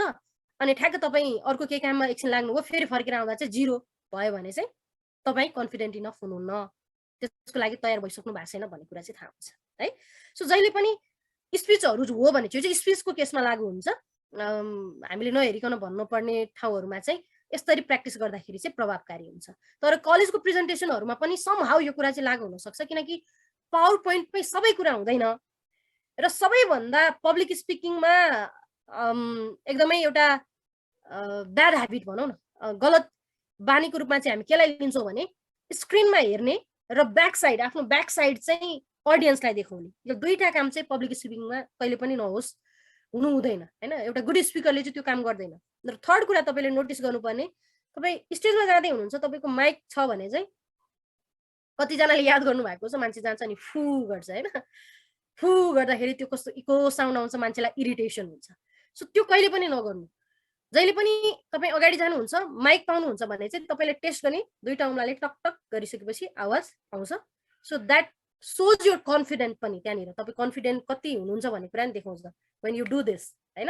अनि ठ्याक्क तपाईँ अर्को केही काममा एकछिन लाग्नुभयो फेरि फर्केर आउँदा चाहिँ 0 भयो भने चाहिँ तपाईँ कन्फिडेन्ट इनफ हुनुहुन्न त्यसको लागि तयार भइसक्नु भएको छैन भन्ने कुरा चाहिँ थाहा हुन्छ है सो जहिले पनि स्पिचहरू हो भने चाहिँ स्पिचको केसमा लागु हुन्छ हामीले नहेरिकन भन्नुपर्ने ठाउँहरूमा चाहिँ यसरी प्र्याक्टिस गर्दाखेरि चाहिँ प्रभावकारी हुन्छ तर कलेजको प्रेजेन्टेसनहरूमा पनि समहाउ यो कुरा चाहिँ लागु हुनसक्छ किनकि पावर पोइन्टमै सबै कुरा हुँदैन र सबैभन्दा पब्लिक स्पिकिङमा एकदमै एउटा ब्याड ह्याबिट भनौँ न गलत बानीको रूपमा चाहिँ हामी केलाई लिन्छौँ भने स्क्रिनमा हेर्ने र ब्याक साइड आफ्नो ब्याक साइड चाहिँ अडियन्सलाई देखाउने यो दुईटा काम चाहिँ पब्लिक स्पिकिङमा कहिले पनि नहोस् हुनु हुँदैन हैन एउटा गुड स्पिकरले चाहिँ त्यो काम गर्दैन र थर्ड कुरा तपाईले नोटिस गर्नुपर्ने तपाई स्टेजमा जाँदै हुनुहुन्छ तपाईको माइक छ भने चाहिँ कतिजनाले याद गर्नु भएको छ मान्छे जान्छ अनि फु गर्छ हैन फु गर्दाखेरि त्यो कस्तो इको साउन्ड आउँछ मान्छेलाई इरिटेसन हुन्छ सो त्यो कहिले पनि नगर्नु जहिले पनि तपाई अगाडि जानुहुन्छ माइक पाउनुहुन्छ भने चाहिँ तपाईले टेस्ट गर्ने दुईटा औँलाले टक टक गरिसकेपछि आवाज आउँछ so that shows your confident पनि त्यहाँनिर तपाई कन्फिडेन्ट कति हुनुहुन्छ भन्ने कुरा नि देखाउँछ when you do this हैन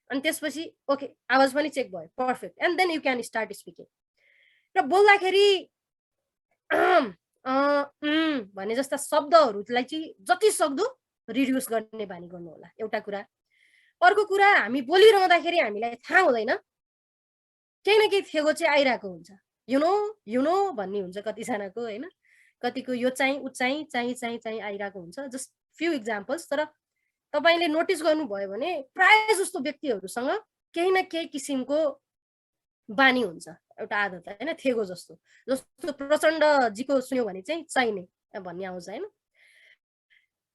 अनि त्यसपछि ओके आवाज पनि चेक भयो perfect and then you can start speaking र बोल्दाखेरि भन्ने जस्ता शब्दहरूलाई चाहिँ जति सक्दो रिड्युस गर्ने बानी गर्नु होला एउटा कुरा अर्को कुरा हामी बोलिरहँदाखेरि हामीलाई थाहा हुँदैन केही न केही थेगो चाहिँ आइरहेको हुन्छ यु नो भन्ने हुन्छ कतिजनाको हैन कतिको यो चाहिँ उचाइ चाहिँ आइरहेको हुन्छ जस्ट फ्यु इक्जाम्पल्स तर तपाईले नोटिस गर्नुभयो भने प्राय जस्तो व्यक्तिहरूसँग केही न केही किसिमको बानी हुन्छ एउटा आदत हैन थेगो जस्तो प्रचण्ड जीको सुन्यो भने चाहिँ चाहिने भन्ने आउँछ हैन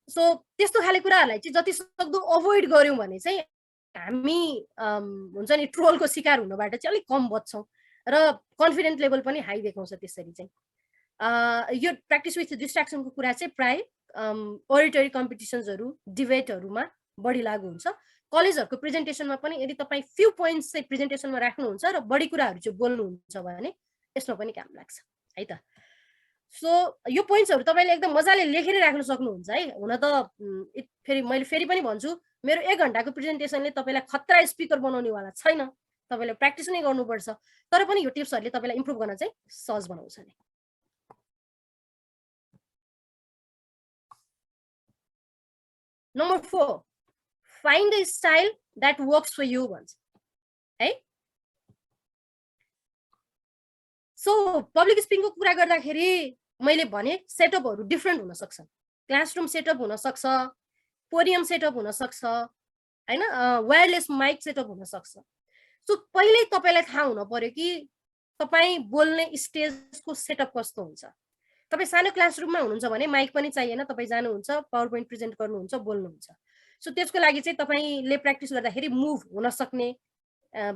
सो त्यस्तो खाले कुराहरूलाई चाहिँ जति सक्दो अभोइड गर्यौं भने चाहिँ हामी हुन्छ नि ट्रोलको शिकार हुनबाट चाहिँ अलिक कम बच्छौं र कन्फिडेन्ट लेभल पनि हाई देखाउँछ त्यसरी चाहिँ यो प्र्याक्टिस विथ डिस्ट्र्याक्सनको कुरा चाहिँ प्राय ओरेटरी कम्पिटिसन्सहरू डिबेटहरूमा बढी लागु हुन्छ कलेजहरूको प्रेजेन्टेसनमा पनि यदि तपाईँ फ्यु पोइन्ट्स चाहिँ प्रेजेन्टेसनमा राख्नुहुन्छ र बढी कुराहरू चाहिँ बोल्नुहुन्छ भने यसमा पनि काम लाग्छ है त सो यो पोइन्ट्सहरू तपाईँले एकदम मजाले लेखेर राख्न सक्नुहुन्छ है हुन त मैले फेरि पनि भन्छु मेरो 1 घण्टाको प्रेजेन्टेसनले तपाईँलाई खतरा स्पिकर बनाउनेवाला छैन तपाईँले प्र्याक्टिस नै गर्नुपर्छ तर पनि यो टिप्सहरूले तपाईँलाई इम्प्रुभ गर्न चाहिँ सहज बनाउँछ नि Number 4, find a style that works for you भन्छ है सो पब्लिक स्पिकिङको कुरा गर्दाखेरि मैले भने सेटअपहरू डिफ्रेन्ट हुन सक्छन् क्लासरुम सेटअप हुन सक्छ पोडियम सेटअप हुन सक्छ हैन वायरलेस माइक सेटअप हुन सक्छ सो पहिल्यै तपाईलाई थाहा हुन पर्यो कि तपाई बोल्ने स्टेजको सेटअप कस्तो हुन्छ तपाई सानो क्लासरुममा हुनुहुन्छ भने माइक पनि चाहिएन तपाई जानुहुन्छ पावर पोइन्ट प्रेजेन्ट गर्नुहुन्छ बोल्नुहुन्छ सो त्यसको लागि चाहिँ तपाईले प्र्याक्टिस गर्दाखेरि मुभ हुन सक्ने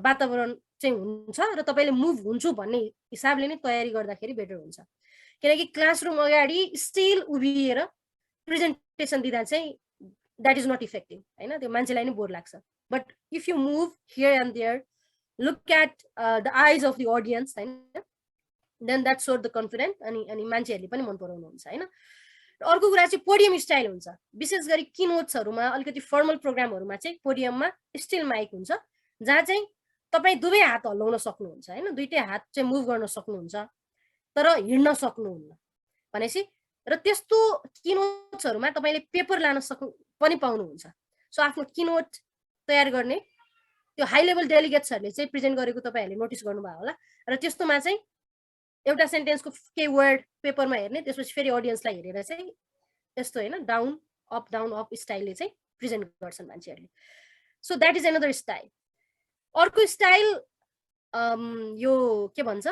वातावरण चाहिँ हुन्छ र तपाईले मुभ हुन्छु भन्ने हिसाबले नै तयारी गर्दाखेरि बेटर हुन्छ किनकि क्लासरुम अगाडि स्टिल उभिएर प्रेजेन्टेसन दिँदा चाहिँ द्याट इज नट इफेक्टिभ हैन त्यो मान्छेलाई नै बोर लाग्छ but if you move here and there look at the eyes of the audience हैन then that shows the confident अनि मान्छेहरूले पनि मन पराउनुहुन्छ हैन अर्को कुरा चाहिँ पोडियम स्टाइल हुन्छ विशेष गरी किनोट्सहरूमा अलिकति फर्मल प्रोग्रामहरूमा चाहिँ पोडियममा स्टिल माइक हुन्छ जहाँ चाहिँ तपाई दुवै हात हल्लाउन सक्नुहुन्छ हैन दुईटै हात चाहिँ मुभ गर्न सक्नुहुन्छ तर हिड्न सक्नुहुन्न भनेपछि र त्यस्तो किनोट्सहरूमा तपाईले पेपर लान सक्नु पनि पाउनुहुन्छ सो आफ्नो किनोट तयार गर्ने त्यो हाई लेभल डेलिगेट्सहरूले चाहिँ प्रेजेन्ट गरेको तपाईहरुले नोटिस गर्नुभयो होला र त्यस्तोमा चाहिँ एउटा सेन्टेन्सको के वर्ड पेपरमा हेर्ने त्यसपछि फेरि अडियन्सलाई हेरेर चाहिँ यस्तो हैन डाउन अप स्टाइलले चाहिँ प्रेजेन्ट गर्छन् मान्छेहरूले so that is another style अर्को स्टाइल यो के भन्छ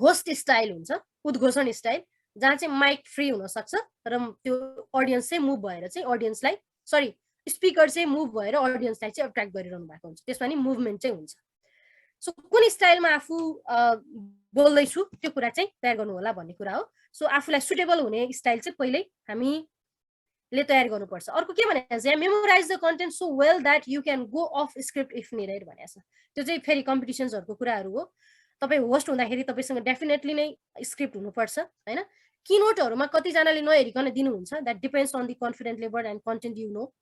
होस्ट स्टाइल हुन्छ उद्घोषण स्टाइल जहाँ चाहिँ माइक फ्री हुन सक्छ र त्यो अडियन्स चाहिँ मुभ भएर चाहिँ अडियन्सलाई सरी स्पिकर चाहिँ मुभ भएर अडियन्सलाई चाहिँ अट्र्याक्ट गरिरहनु भएको हुन्छ त्यसमा नि मुभमेन्ट चाहिँ हुन्छ सो कुन स्टाइलमा आफू बोल्दैछु त्यो कुरा चाहिँ तयार गर्नु होला भन्ने कुरा हो सो आफूलाई सुटेबल हुने स्टाइल चाहिँ पहिल्यै हामीले तयार गर्नुपर्छ अर्को के भने चाहिँ memorise the content so well that you can go off script if needed भनेको छ त्यो चाहिँ फेरि कम्पिटिसन्सहरूको कुराहरू हो तपाई होस्ट हुँदाखेरि तपाईसँग डेफिनेटली नै स्क्रिप्ट हुनुपर्छ हैन किनोटहरूमा कतिजनाले नहेरिकन दिनुहुन्छ that depends on the confident level and content you know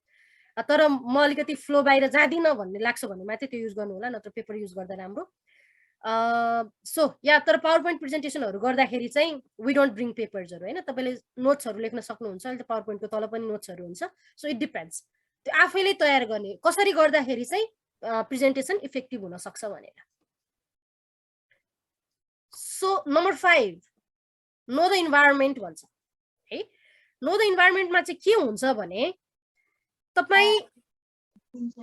तर म अलिकति फ्लो बाहिर जाँदिनँ भन्ने लाग्छ भने मात्रै त्यो युज गर्नु होला नत्र पेपर युज गर्दा राम्रो सो या तर पावर पोइन्ट प्रेजेन्टेसनहरू गर्दाखेरि चाहिँ वी डोन्ट ब्रिङ पेपर्सहरू हैन तपाईले नोट्सहरू लेख्न सक्नुहुन्छ अहिले त पावर पोइन्टको तल पनि नोट्सहरू हुन्छ सो इट डिपेन्ड्स त्यो आफैले तयार गर्ने कसरी गर्दाखेरि चाहिँ प्रेजेन्टेसन इफेक्टिभ हुन सक्छ भनेर so number 5 know the environment भन्छ है नो द इन्भाइरोमेन्टमा चाहिँ के हुन्छ भने तपाई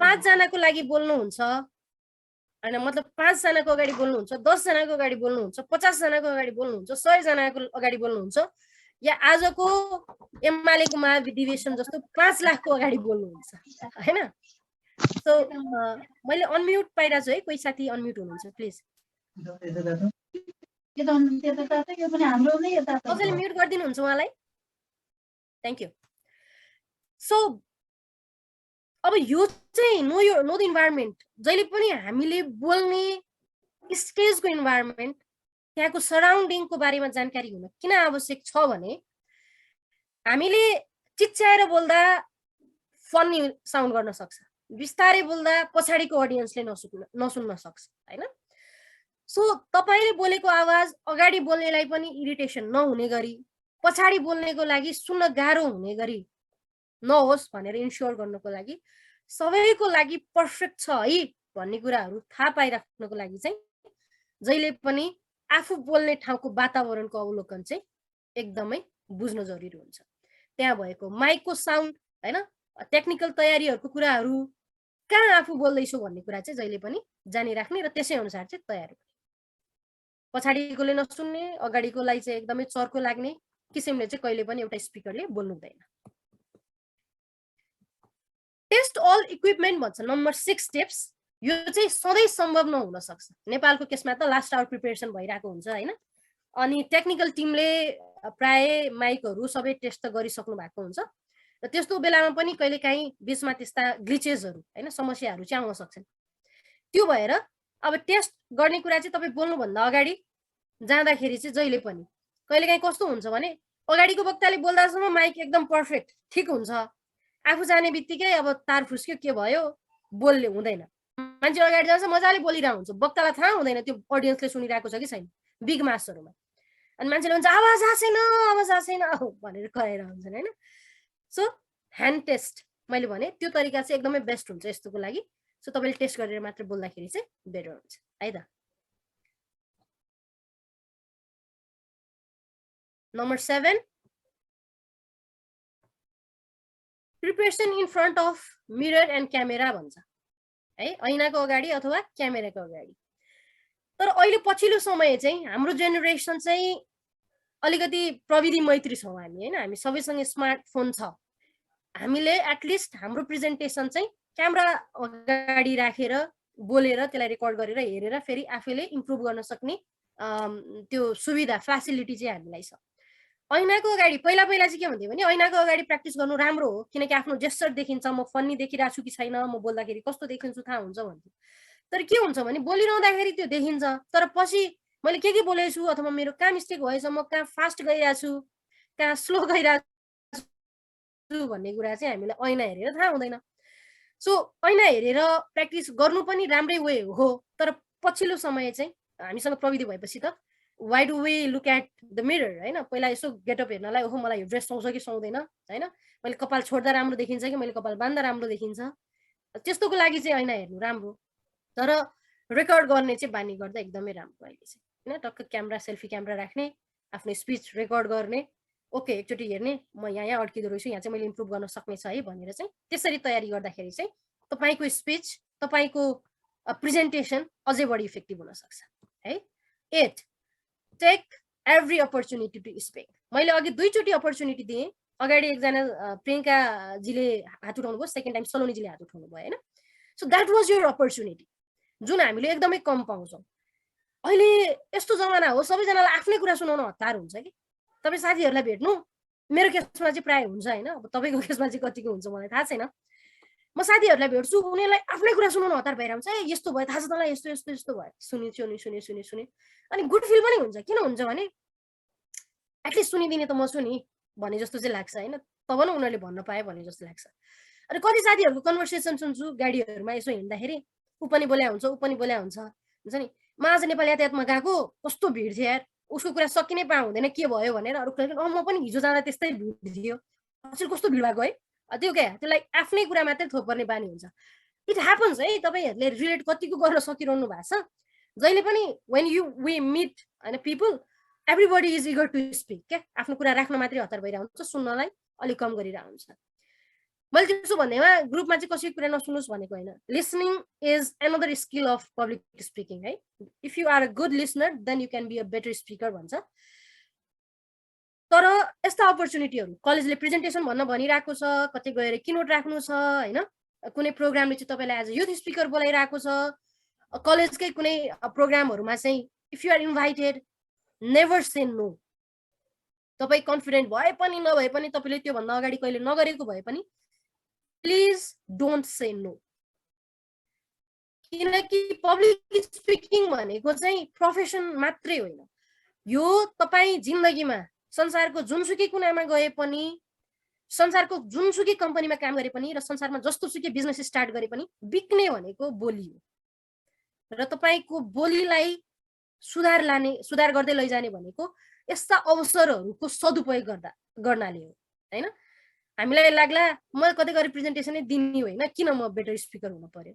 5 जनाको लागि बोल्नुहुन्छ हैन मतलब 5 जनाको अगाडि बोल्नुहुन्छ 10 जनाको अगाडि बोल्नुहुन्छ 50 जनाको अगाडि बोल्नुहुन्छ 100 जनाको अगाडि बोल्नुहुन्छ या आजको एमालेको महाधिवेशन जस्तो 5 लाखको अगाडि बोल्नुहुन्छ हैन सो मैले अनम्युट पाइरा छु है कोही साथी अनम्युट हुनुहुन्छ प्लिज कसैले म्युट गरिदिनुहुन्छ उहाँलाई थ्यांक यू सो अब यो चाहिँ नो द इन्भाइरोमेन्ट जहिले पनि हामीले बोल्ने स्टेजको इन्भाइरोमेन्ट त्यहाँको सराउन्डिङको बारेमा जानकारी हुन किन आवश्यक छ भने हामीले चिच्याएर बोल्दा फनी साउन्ड गर्न सक्छ बिस्तारै बोल्दा पछाडीको अडियन्सले नसुन्न सक्छ हैन सो तपाईले बोलेको आवाज अगाडि बोल्नेलाई पनि इरिटेसन नहुने गरी पछाडी बोल्नेको लागि सुन्न गाह्रो हुने गरी नहोस् भनेर इन्स्योर गर्नको लागि सबैको लागि पर्फेक्ट छ है भन्ने कुराहरू थाहा पाइराख्नको लागि चाहिँ जहिले पनि आफू बोल्ने ठाउँको वातावरणको अवलोकन चाहिँ एकदमै बुझ्न जरुरी हुन्छ त्यहाँ भएको माइकको साउन्ड हैन टेक्निकल तयारीहरूको कुराहरू कहाँ आफू बोल्दैछु भन्ने कुरा चाहिँ जहिले पनि जानिराख्ने र त्यसै अनुसार चाहिँ तयार गर्ने पछाडीकोले नसुन्ने अगाडिकोलाई चाहिँ एकदमै चर्को लाग्ने किसिमले चाहिँ कहिले पनि एउटा स्पिकरले बोल्नु हुँदैन टेस्ट अल इक्विपमेन्ट भन्छ नम्बर 6 स्टेप्स यो चाहिँ सधैँ सम्भव नहुन सक्छ नेपालको केसमा त लास्ट आवर प्रिपरेसन भइरहेको हुन्छ हैन अनि टेक्निकल टिमले प्राय माइकहरू सबै टेस्ट त गरिसक्नु भएको हुन्छ र त्यस्तो बेलामा पनि कहिलेकाहीँ बीचमा त्यस्ता ग्लिचेसहरू हैन समस्याहरू चाहिँ आउन सक्छन् त्यो भएर अब टेस्ट गर्ने कुरा चाहिँ तपाई बोल्नु भन्दा अगाडि जाँदाखेरि चाहिँ जहिले पनि कहिलेकाहीँ कस्तो हुन्छ भने अगाडिको वक्ताले बोल्दासम्म माइक एकदम पर्फेक्ट ठीक हुन्छ आफू जाने बित्तिकै अब तार फुस्क्यो के भयो बोल्ने हुँदैन मान्छे अगाडि जान्छ मजाले बोलिरहेको हुन्छ वक्तालाई थाहा हुँदैन त्यो अडियन्सले सुनिरहेको छ कि छैन बिग मासहरुमा अनि मान्छेले भन्छ आवाज आछैन भनेर कहेर हुन्छन् हैन सो ह्यान्ड टेस्ट मैले भने त्यो तरिका चाहिँ एकदमै बेस्ट हुन्छ यस्तोको लागि सो तपाईले टेस्ट गरेर मात्र बोल्दाखेरि चाहिँ बेटर हुन्छ है त number 7 preparation in front of mirror and camera भन्छ है, ऐनाको अगाडि अथवा क्यामेराको अगाडि। तर अहिले पछिल्लो समय चाहिँ हाम्रो जेनेरेसन चाहिँ अलिकति प्रविधि मैत्री छौँ हामी हैन, हामी सबैसँग स्मार्टफोन छ। हामीले एटलिस्ट हाम्रो प्रेजेन्टेसन चाहिँ क्यामेरा अगाडि राखेर बोलेर त्यसलाई रेकर्ड गरेर हेरेर फेरि आफैले इम्प्रुभ गर्न सक्ने त्यो सुविधा फ्यासिलिटी चाहिँ हामीलाई छ। ऐनाको अगाडि पहिला चाहिँ के भन्थ्यो भने ऐनाको अगाडि प्र्याक्टिस गर्नु राम्रो हो, किनकि आफ्नो जेस्चर देखिन्छ, म फन्नी देखिरहेको छु कि छैन, म बोल्दाखेरि कस्तो देखिन्छु थाहा हुन्छ भन्थ्यो। तर के हुन्छ भने बोलिरहँदाखेरि त्यो देखिन्छ, तर पछि मैले के बोलेको छु अथवा मेरो कहाँ मिस्टेक भएछ, म कहाँ फास्ट गइरहेको छु, कहाँ स्लो गइरहेको छु भन्ने कुरा चाहिँ हामीलाई ऐना हेरेर थाहा हुँदैन। सो ऐना हेरेर प्र्याक्टिस गर्नु पनि राम्रै वे हो, तर पछिल्लो समय चाहिँ हामीसँग प्रविधि भएपछि त why do we look at the mirror हैन, पहिला यसो गेटअप हेर्नलाई ओहो मलाई यो ड्रेस सुहाउँछ कि सुहाउँदैन हैन, मैले कपाल छोड्दा राम्रो देखिन्छ कि मैले कपाल बाँध्दा राम्रो देखिन्छ, त्यस्तोको लागि चाहिँ ऐना हेर्नु राम्रो। तर रेकर्ड गर्ने चाहिँ बानी गर्दा एकदमै राम्रो अहिले चाहिँ हैन। टक्क क्यामेरा सेल्फी क्यामेरा राख्ने, आफ्नो स्पिच रेकर्ड गर्ने, ओके एकचोटि हेर्ने, म यहाँ अड्किँदो रहेछु, यहाँ चाहिँ मैले इम्प्रुभ गर्न सक्ने छ है भनेर चाहिँ त्यसरी तयारी गर्दाखेरि चाहिँ तपाईँको स्पिच, तपाईँको प्रेजेन्टेसन अझै बढी इफेक्टिभ हुन सक्छ है। 8 take every opportunity to speak. मैले अघि 2 चोटि अपर्च्युनिटी दिएँ, अगाडि एकजना प्रियङ्काजीले हात उठाउनु भयो, सेकेन्ड टाइम सलोनीजीले हात उठाउनु भयो हैन। So that was your opportunity जुन हामीले एकदमै कम पाउँछौँ। अहिले यस्तो जमाना हो सबैजनालाई आफ्नै कुरा सुनाउन हतार हुन्छ कि। तपाईँ साथीहरूलाई भेट्नु, मेरो केसमा चाहिँ प्रायः हुन्छ हैन, अब तपाईँको केसमा चाहिँ कतिको हुन्छ मलाई थाहा छैन। म साथीहरूलाई भेट्छु, उनीहरूलाई आफ्नै कुरा सुनाउन हतार भइरहेको हुन्छ, यस्तो भयो थाहा छ तँलाई, यस्तो यस्तो यस्तो भयो, सुने अनि गुड फिल पनि हुन्छ। किन हुन्छ भने एटलिस्ट सुनिदिने त म छु नि भने जस्तो चाहिँ लाग्छ हैन, तब न उनीहरूले भन्न पाए भने जस्तो लाग्छ। अनि कति साथीहरूको कन्भर्सेसन सुन्छु गाडीहरूमा यसो हिँड्दाखेरि, ऊ पनि बोल्या हुन्छ हुन्छ नि, म आज नेपाल यातायातमा गएको कस्तो भिड थियो यार, उसको कुरा सकिनै हुँदैन के भयो भनेर अरू कुरा म पनि हिजो जाँदा त्यस्तै भिड थियो, अचेल कस्तो भिड भएको है, त्यो क्या त्यसलाई आफ्नै कुरा मात्रै थोपर्ने बानी हुन्छ। इट ह्यापन्स है, तपाईँहरूले रिलेट कतिको गर्न सकिरहनु भएको छ। जहिले पनि वेन वी मिट होइन people, everybody is eager to speak क्या, आफ्नो कुरा राख्न मात्रै हतार भइरहेको हुन्छ, सुन्नलाई अलिक कम गरिरहेको हुन्छ। मैले त्यसो भन्दैमा ग्रुपमा चाहिँ कसैको कुरा नसुन्नुहोस् भनेको होइन, listening is another skill of public speaking है। If you are a good listener then you can be a better speaker भन्छ। तर यस्ता अपर्च्युनिटीहरू कलेजले प्रेजेन्टेसन भन्न भनिरहेको छ, कतै गएर किनोट राख्नु छ हैन, कुनै प्रोग्रामले चाहिँ तपाईँलाई एज अ युथ स्पिकर बोलाइरहेको छ, कलेजकै कुनै प्रोग्रामहरूमा चाहिँ if you are invited never say no. तपाईँ कन्फिडेन्ट भए पनि नभए पनि, तपाईँले त्योभन्दा अगाडि कहिले नगरेको भए पनि प्लिज डोन्ट से नो, किनकि पब्लिक स्पिकिङ भनेको चाहिँ प्रोफेसन मात्रै होइन, यो तपाईँ जिन्दगीमा संसारको जुनसुकै कुनामा गए पनि, संसारको जुनसुकै कम्पनीमा काम गरे पनि र संसारमा जस्तोसुकै बिजनेस स्टार्ट गरे पनि बिक्ने भनेको बोली हो। र तपाईँको बोलीलाई सुधार गर्दै लैजाने भनेको यस्ता अवसरहरूको सदुपयोग गर्नाले हो हैन। हामीलाई लाग्ला म कतै गएर प्रेजेन्टेसनै दिने होइन, किन म बेटर स्पिकर हुनु पर्यो।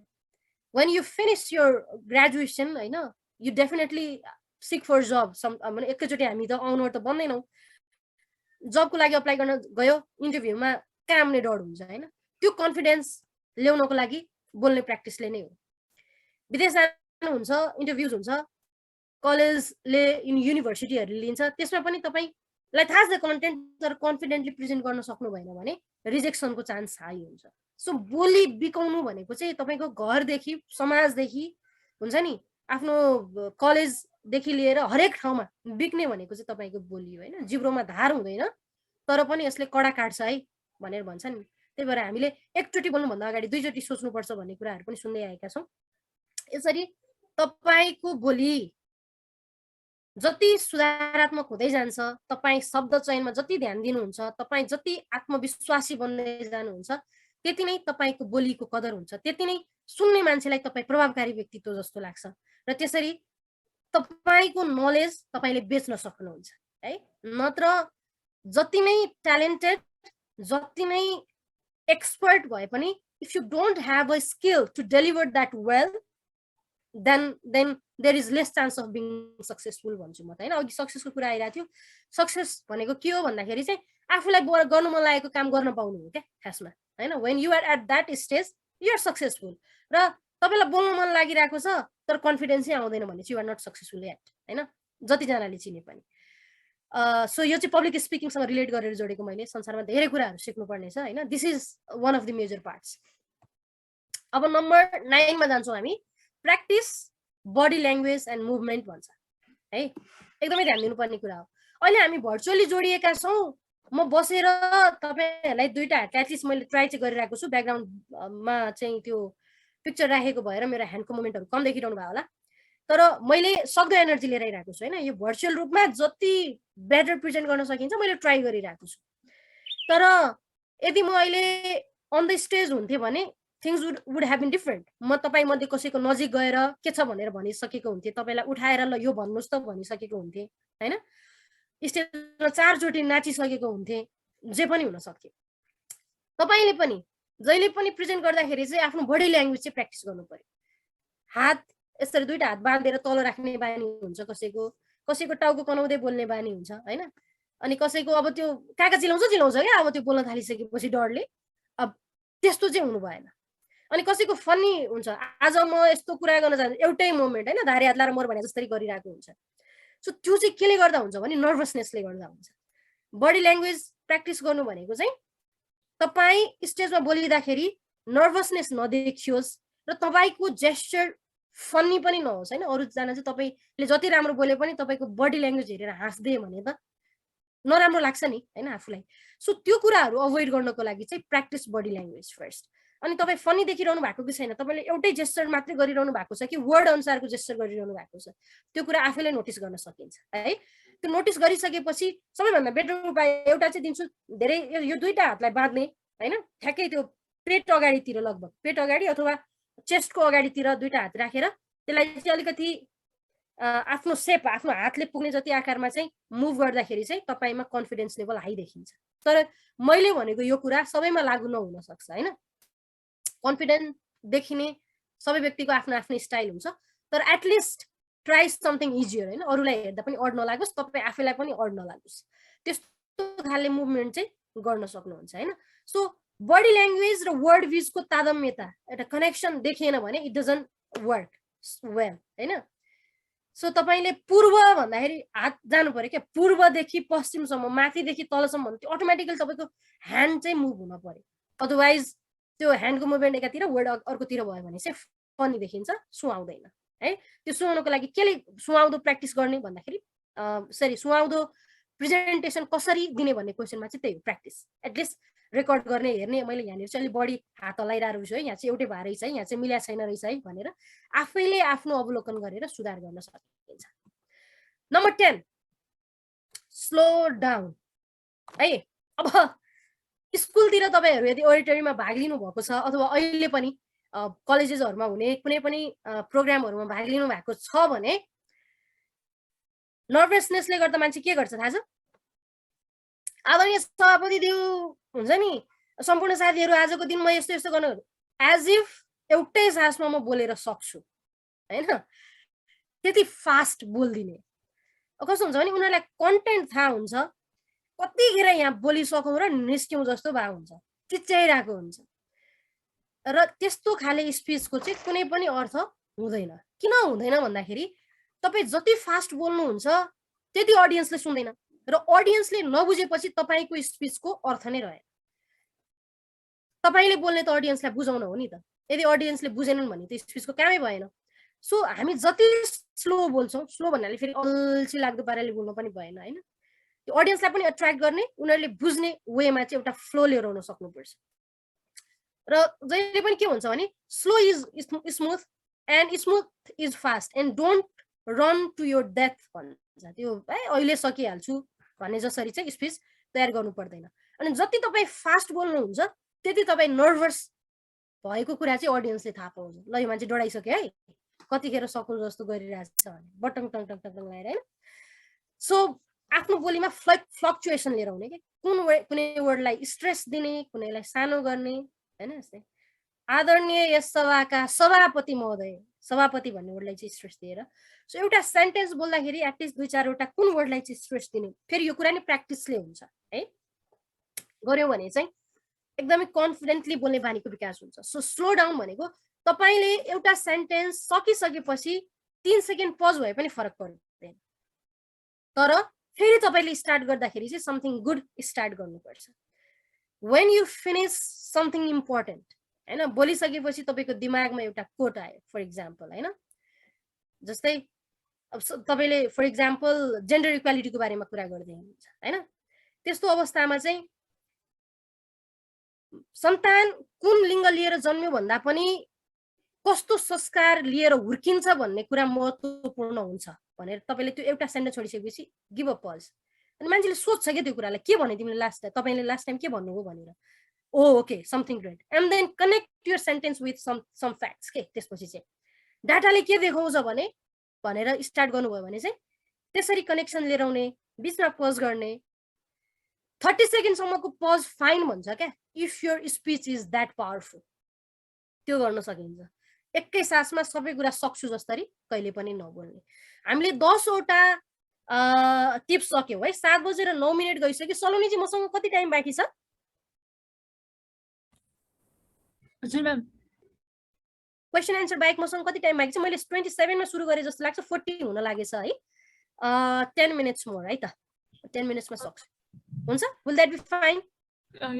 when you finish your graduation हैन, you definitely seek for job। माने एकैचोटि हामी त आउनर त बन्दैनौँ, जबको लागि अप्लाई गर्न गयो, इन्टरभ्यूमा काम नै डर हुन्छ हैन। त्यो कन्फिडेन्स ल्याउनको लागि बोल्ने प्र्याक्टिसले नै हो। विदेश जानुहुन्छ, इन्टरभ्युज हुन्छ, कलेजले युनिभर्सिटीहरूले लिन्छ, त्यसमा पनि तपाईँलाई थाहा छ कन्टेन्ट, तर कन्फिडेन्टली प्रेजेन्ट गर्न सक्नु भएन भने रिजेक्सनको चान्स हाई हुन्छ। सो बोली बिकाउनु भनेको चाहिँ तपाईँको घरदेखि समाजदेखि हुन्छ नि, आफ्नो कलेजदेखि लिएर हरेक ठाउँमा बिक्ने भनेको चाहिँ तपाईँको बोली हो होइन। जिब्रोमा धार हुँदैन तर पनि यसले कडा काट्छ है भनेर भन्छ नि। त्यही भएर हामीले एकचोटि बोल्नुभन्दा अगाडि 2 चोटि सोच्नुपर्छ भन्ने कुराहरू पनि सुन्दै आएका छौँ। यसरी तपाईँको बोली जति सुधारात्मक हुँदै जान्छ, तपाईँ शब्द चयनमा जति ध्यान दिनुहुन्छ, तपाईँ जति आत्मविश्वासी बन्दै जानुहुन्छ, त्यति नै तपाईँको बोलीको कदर हुन्छ, त्यति नै सुन्ने मान्छेलाई तपाईँ प्रभावकारी व्यक्तित्व जस्तो लाग्छ र त्यसरी तपाईँको नलेज तपाईँले बेच्न सक्नुहुन्छ है। नत्र जति नै ट्यालेन्टेड, जति नै एक्सपर्ट भए पनि if you don't have a skill to deliver that well, then there is less chance of being successful भन्छु म त हैन। अघि सक्सेसको कुरा आइरहेको थियो। सक्सेस भनेको के हो भन्दाखेरि चाहिँ आफूलाई गर्नु मन लागेको काम गर्न पाउनु हो क्या खासमा हैन। when you are at that stage you are successful। र तपाईलाई बोल्न मन लागिरहेको छ तर कन्फिडेन्सै आउँदैन भने you are not successful yet हैन, जति जनाले चिने पनि। सो यो चाहिँ पब्लिक स्पिकिङसँग रिलेट गरेर जोडेको मैले। संसारमा धेरै कुराहरू सिक्नुपर्ने छ हैन। This is one of the major parts. अब नम्बर 9 मा जान्छौँ हामी। Practise body language and movement भन्छ है। एकदमै ध्यान दिनुपर्ने कुरा हो। अहिले हामी भर्चुअली जोडिएका छौँ। म बसेर तपाईहरुलाई दुईटा हातले एटलिस्ट मैले ट्राई चाहिँ गरिरहेको छु। ब्याकग्राउन्डमा चाहिँ त्यो पिक्चर राखेको भएर मेरो ह्यान्डको मुभमेन्टहरु कम देखिरहनु भयो होला, तर मैले सक्दो एनर्जी लिएर आइरहेको छु हैन। यो भर्चुअल रूपमा जति बेटर प्रेजेन्ट गर्न सकिन्छ मैले ट्राई गरिरहेको छु। तर यदि म अहिले अन द स्टेज हुन्थे भने things would have been different. म तपाई मध्ये कसैको नजिक गएर के छ भनेर भनिसकेको हुन्थे, तपाईलाई उठाएर ल यो भन्नुस् त भनिसकेको हुन्थे हैन। स्टेजमा 4 चोटी नाचिसकेको हुन्थे, जे पनि हुन सक्थ्यो। तपाईले पनि जहिले पनि प्रेजेन्ट गर्दाखेरि चाहिँ आफ्नो बडी ल्याङ्ग्वेज चाहिँ प्र्याक्टिस गर्नु पर्यो। हात यसरी दुईटा हात बाँधेर तल राख्ने बानी हुन्छ कसैको, कसैको टाउको कनाउँदै बोल्ने बानी हुन्छ हैन। अनि कसैको अब त्यो काका चिलाउँछ क्या अब त्यो बोल्न थालिसकेपछि डरले, अब त्यस्तो चाहिँ हुनु भएन। अनि कसैको फनी हुन्छ, आज म यस्तो कुरा गर्न चाहन्छु एउटै मोमेन्ट हैन, धारे हात लाएर मर भने जस्तै गरिरहेको हुन्छ। सो त्यो चाहिँ केले गर्दा हुन्छ भने नर्भसनेसले गर्दा हुन्छ। बडी ल्याङ्ग्वेज प्र्याक्टिस गर्नु भनेको चाहिँ तपाई स्टेजमा बोलिँदाखेरि नर्भसनेस नदेखियोस् र तपाईको जेस्चर फनी पनि नहोस् हैन। अरु जना चाहिँ तपाईले जति राम्रो बोले पनि तपाईको बडी ल्याङ्ग्वेज हेरेर हाँस्दै भने त नराम्रो लाग्छ नि हैन आफुलाई। सो त्यो कुराहरु अभोइड गर्नको लागि चाहिँ प्र्याक्टिस बडी ल्याङ्ग्वेज फर्स्ट। अनि तपाई फनी देखिरहनु भएको कि छैन, तपाईले एउटै जेस्चर मात्रै गरिरहनु भएको छ कि वर्ड अनुसारको जेस्चर गरिरहनु भएको छ, त्यो कुरा आफैले नोटिस गर्न सकिन्छ है। त्यो नोटिस गरिसकेपछि सबैभन्दा बेटर उपाय एउटा चाहिँ दिन्छु। धेरै यो दुईटा हातलाई बाँध्ने हैन, ठ्याक्कै त्यो पेट अगाडितिर, लगभग पेट अगाडि अथवा चेस्टको अगाडितिर दुईटा हात राखेर त्यसलाई चाहिँ अलिकति आफ्नो सेप, आफ्नो हातले पुग्ने जति आकारमा चाहिँ मुभ गर्दाखेरि चाहिँ तपाईमा कन्फिडेन्स लेभल हाई देखिन्छ। तर मैले भनेको यो कुरा सबैमा लागू नहुन सक्छ हैन। कन्फिडेन्ट देखिने सबै व्यक्तिको आफ्नो आफ्नो स्टाइल हुन्छ, तर एटलिस्ट ट्राई समथिङ इजियर हैन। अरूलाई हेर्दा पनि अड नलागोस्, तपाई आफैलाई पनि अड नलागोस्, त्यस्तो खाले मुभमेन्ट चाहिँ गर्न सक्नुहुन्छ हैन। सो बडी ल्याङ्ग्वेज र वर्ड विजको तादम्यता, एउटा कनेक्सन देखिएन भने इट डजन्ट वर्क वेल हैन। सो तपाईले पूर्व भन्दाखेरि हात जानु पर्यो क्या, पूर्वदेखि पश्चिमसम्म, माथिदेखि तलसम्म भने त्यो अटोमेटिकली तपाईको ह्यान्ड चाहिँ मुभ हुन पर्यो। अदरवाइज त्यो ह्यान्डको मुभमेन्ट एकातिर वर्ड अर्कोतिर भयो भने चाहिँ फनी देखिन्छ, सुहाउँदैन है। त्यो सुहाउनको लागि केले सुहाउँदो प्र्याक्टिस गर्ने भन्दाखेरि सुहाउँदो प्रेजेन्टेसन कसरी दिने भन्ने क्वेसनमा चाहिँ त्यही हो प्र्याक्टिस। एटलिस्ट रेकर्ड गर्ने हेर्ने, मैले यहाँनिर चाहिँ अलिक बढी हात हल्लाइरहेको छु है, यहाँ चाहिँ एउटै भए रहेछ है, यहाँ चाहिँ मिल्या छैन रहेछ है भनेर आफैले आफ्नो अवलोकन गरेर सुधार गर्न सकिन्छ। नम्बर 10 स्लो डाउन है। अब स्कुलतिर तपाईहरु यदि ओडिटरीमा भाग लिनु भएको छ अथवा अहिले पनि कलेजेसहरुमा हुने कुनै पनि प्रोग्रामहरुमा भाग लिनु भएको छ भने नर्भसनेसले गर्दा मान्छे के गर्छ थाहा छ? आदरणीय सभापति देव हुन्छ नि, सम्पूर्ण साथीहरु आजको दिन म यस्तो यस्तो गर्नु, एज इफ एउटै सासमा म बोलेर सक्छु हैन, त्यति फास्ट बोल्दिने। कस्तो हुन्छ भने उनीहरुलाई कन्टेन्ट थाहा हुन्छ, कतिखेर यहाँ बोलिसकौँ र निस्क्यौँ जस्तो भएको हुन्छ, चिच्याइरहेको हुन्छ। र त्यस्तो खाले स्पिचको चाहिँ कुनै पनि अर्थ हुँदैन। किन हुँदैन भन्दाखेरि तपाई जति फास्ट बोल्नुहुन्छ त्यति अडियन्सले सुन्दैन र अडियन्सले नबुझेपछि तपाईको स्पिचको अर्थ नै रहेन। तपाईले बोल्ने त अडियन्सलाई बुझाउन हो नि त, यदि अडियन्सले बुझेनन् भने त स्पिचको कामै भएन। सो हामी जति स्लो बोल्छौँ, स्लो भन्नाले फेरि अल्छी लाग्दो पाराले बोल्नु पनि भएन हैन। त्यो अडियन्सलाई पनि एट्र्याक्ट गर्ने, उनीहरूले बुझ्ने वेमा चाहिँ एउटा फ्लो लिएर आउन सक्नुपर्छ। र जहिले पनि के हुन्छ भने slow is smooth and smooth is fast and don't run to your death भन्छ। त्यो है अहिले सकिहाल्छु भन्ने जसरी चाहिँ स्पिच तयार गर्नु पर्दैन। अनि जति तपाईँ फास्ट बोल्नुहुन्छ त्यति तपाईँ नर्भस भएको कुरा चाहिँ अडियन्सले थाहा पाउँछ। ल यो मान्छे डराइसक्यो है, कतिखेर सकुल जस्तो गरिरहेछ भने बटङ टङ टङ टङ लगाएर हैन। सो आफ्नो बोलीमा फ्लक्चुएसन लिएर आउने के, कुनै वर्डलाई स्ट्रेस दिने, कुनैलाई सानो गर्ने हैन। यस्तै आदरणीय यस सभाका सभापति महोदय सभापति भन्ने वर्डलाई चाहिँ स्ट्रेस दिएर सो एउटा सेन्टेन्स बोल्दाखेरि एटलिस्ट 2-4वटा कुन वर्डलाई चाहिँ स्ट्रेस दिने फेरि यो कुरा नि प्र्याक्टिसले हुन्छ है गर्यो भने चाहिँ एकदमै कन्फिडेन्टली बोल्ने बानीको विकास हुन्छ सो स्लो डाउन भनेको तपाईले एउटा सेन्टेन्स सकिसकेपछि 3 सेकेन्ड पज भए पनि फरक पर्दैन तर फेरि तपाईले स्टार्ट गर्दाखेरि चाहिँ समथिङ गुड स्टार्ट गर्नुपर्छ when you finish something important हैन बोलिसकेपछि तपाईको दिमागमा एउटा कोट आयो फर एक्जाम्पल हैन जस्तै अब तपाईले फर एक्जाम्पल जेन्डर इक्वालिटीको बारेमा कुरा गर्दै हुनुहुन्छ हैन त्यस्तो अवस्थामा चाहिँ सन्तान कुन लिङ्ग लिएर जन्म्यो भन्दा पनि कस्तो संस्कार लिएर हुर्किन्छ भन्ने कुरा महत्त्वपूर्ण हुन्छ भनेर तपाईले त्यो एउटा सेन्टेन्स छोडिसकेपछि गिभ अ पज अनि मान्छेले सोध्छ के त्यो कुरालाई के भने तिमीले तपाईले लास्ट टाइम के भन्नुभयो भनेर oh okay something great and then connect your sentence with some facts के त्यसपछि चाहिँ डाटाले के देखाउँछ भने भनेर स्टार्ट गर्नुभयो भने चाहिँ त्यसरी कनेक्सन लिएर आउने बीचमा पज गर्ने 30 सेकेन्डसम्मको पज फाइन भन्छ क्या if your speech is that powerful त्यो गर्न सकिन्छ एकै सासमा सबै कुरा सक्छु जस्तरी कहिले पनि नबोल्ने हामीले 10वटा टिप्स सक्यौ है 7:09 गइसक्यो सलोनीजी मसँग कति टाइम बाँकी छ हजुर म्याम क्वेशन एन्सर बाइक मसँग कति टाइम बाँकी छ मैले 27 मा सुरु गरे जस्तो लाग्छ 40 हुन लागेछ है 10 मिनेट्स मोर है त 10 मिनेट्समा सक्छु हुन्छ will that be fine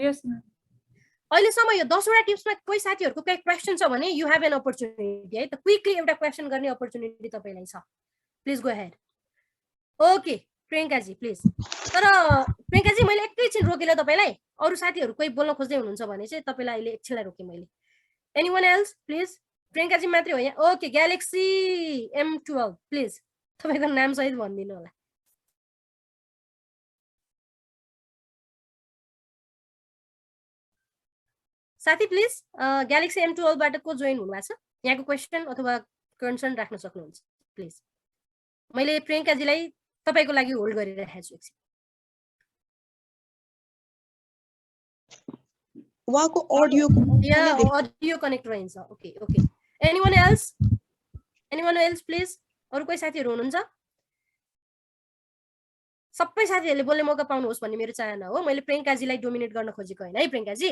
yes ma'am अहिलेसम्म यो 10वटा टिप्समा कोही साथीहरुको कुनै क्वेशन छ भने यु हैव एन अपर्चुनिटी है त क्विकली एउटा क्वेशन गर्ने अपर्चुनिटी तपाईलाई छ please go ahead okay Priyanka ji please तर प्रियंका जी मैले एकैछिन रोकेले तपाईलाई अरु साथीहरु कोही बोल्न खोज्दै हुनुहुन्छ भने चाहिँ तपाईलाई अहिले एकछिनलाई रोके मैले anyone else please Priyanka ji मात्रै हो यहाँ ओके ग्यालेक्सी M12 प्लिज तपाईको नाम सहित भनिदिनु होला साथी प्लिज ग्यालेक्सी M12 बाट को जोइन हुनुभएको छ यहाँको क्वेशन अथवा कन्सर्न राख्न सक्नुहुन्छ प्लिज मैले प्रियंका जीलाई तपाईको लागि होल्ड गरिरहेको छु एकछिन उहाँको अडियो कनेक्ट रहन्छ okay okay anyone else please अरु कोही साथीहरु हुनुहुन्छ सबै साथीहरुले बोल्ने मौका पाउनुहोस् भन्ने मेरो चाहना हो मैले प्रियंका जीलाई डोमिनेट गर्न खोजेको हैन है Priyanka ji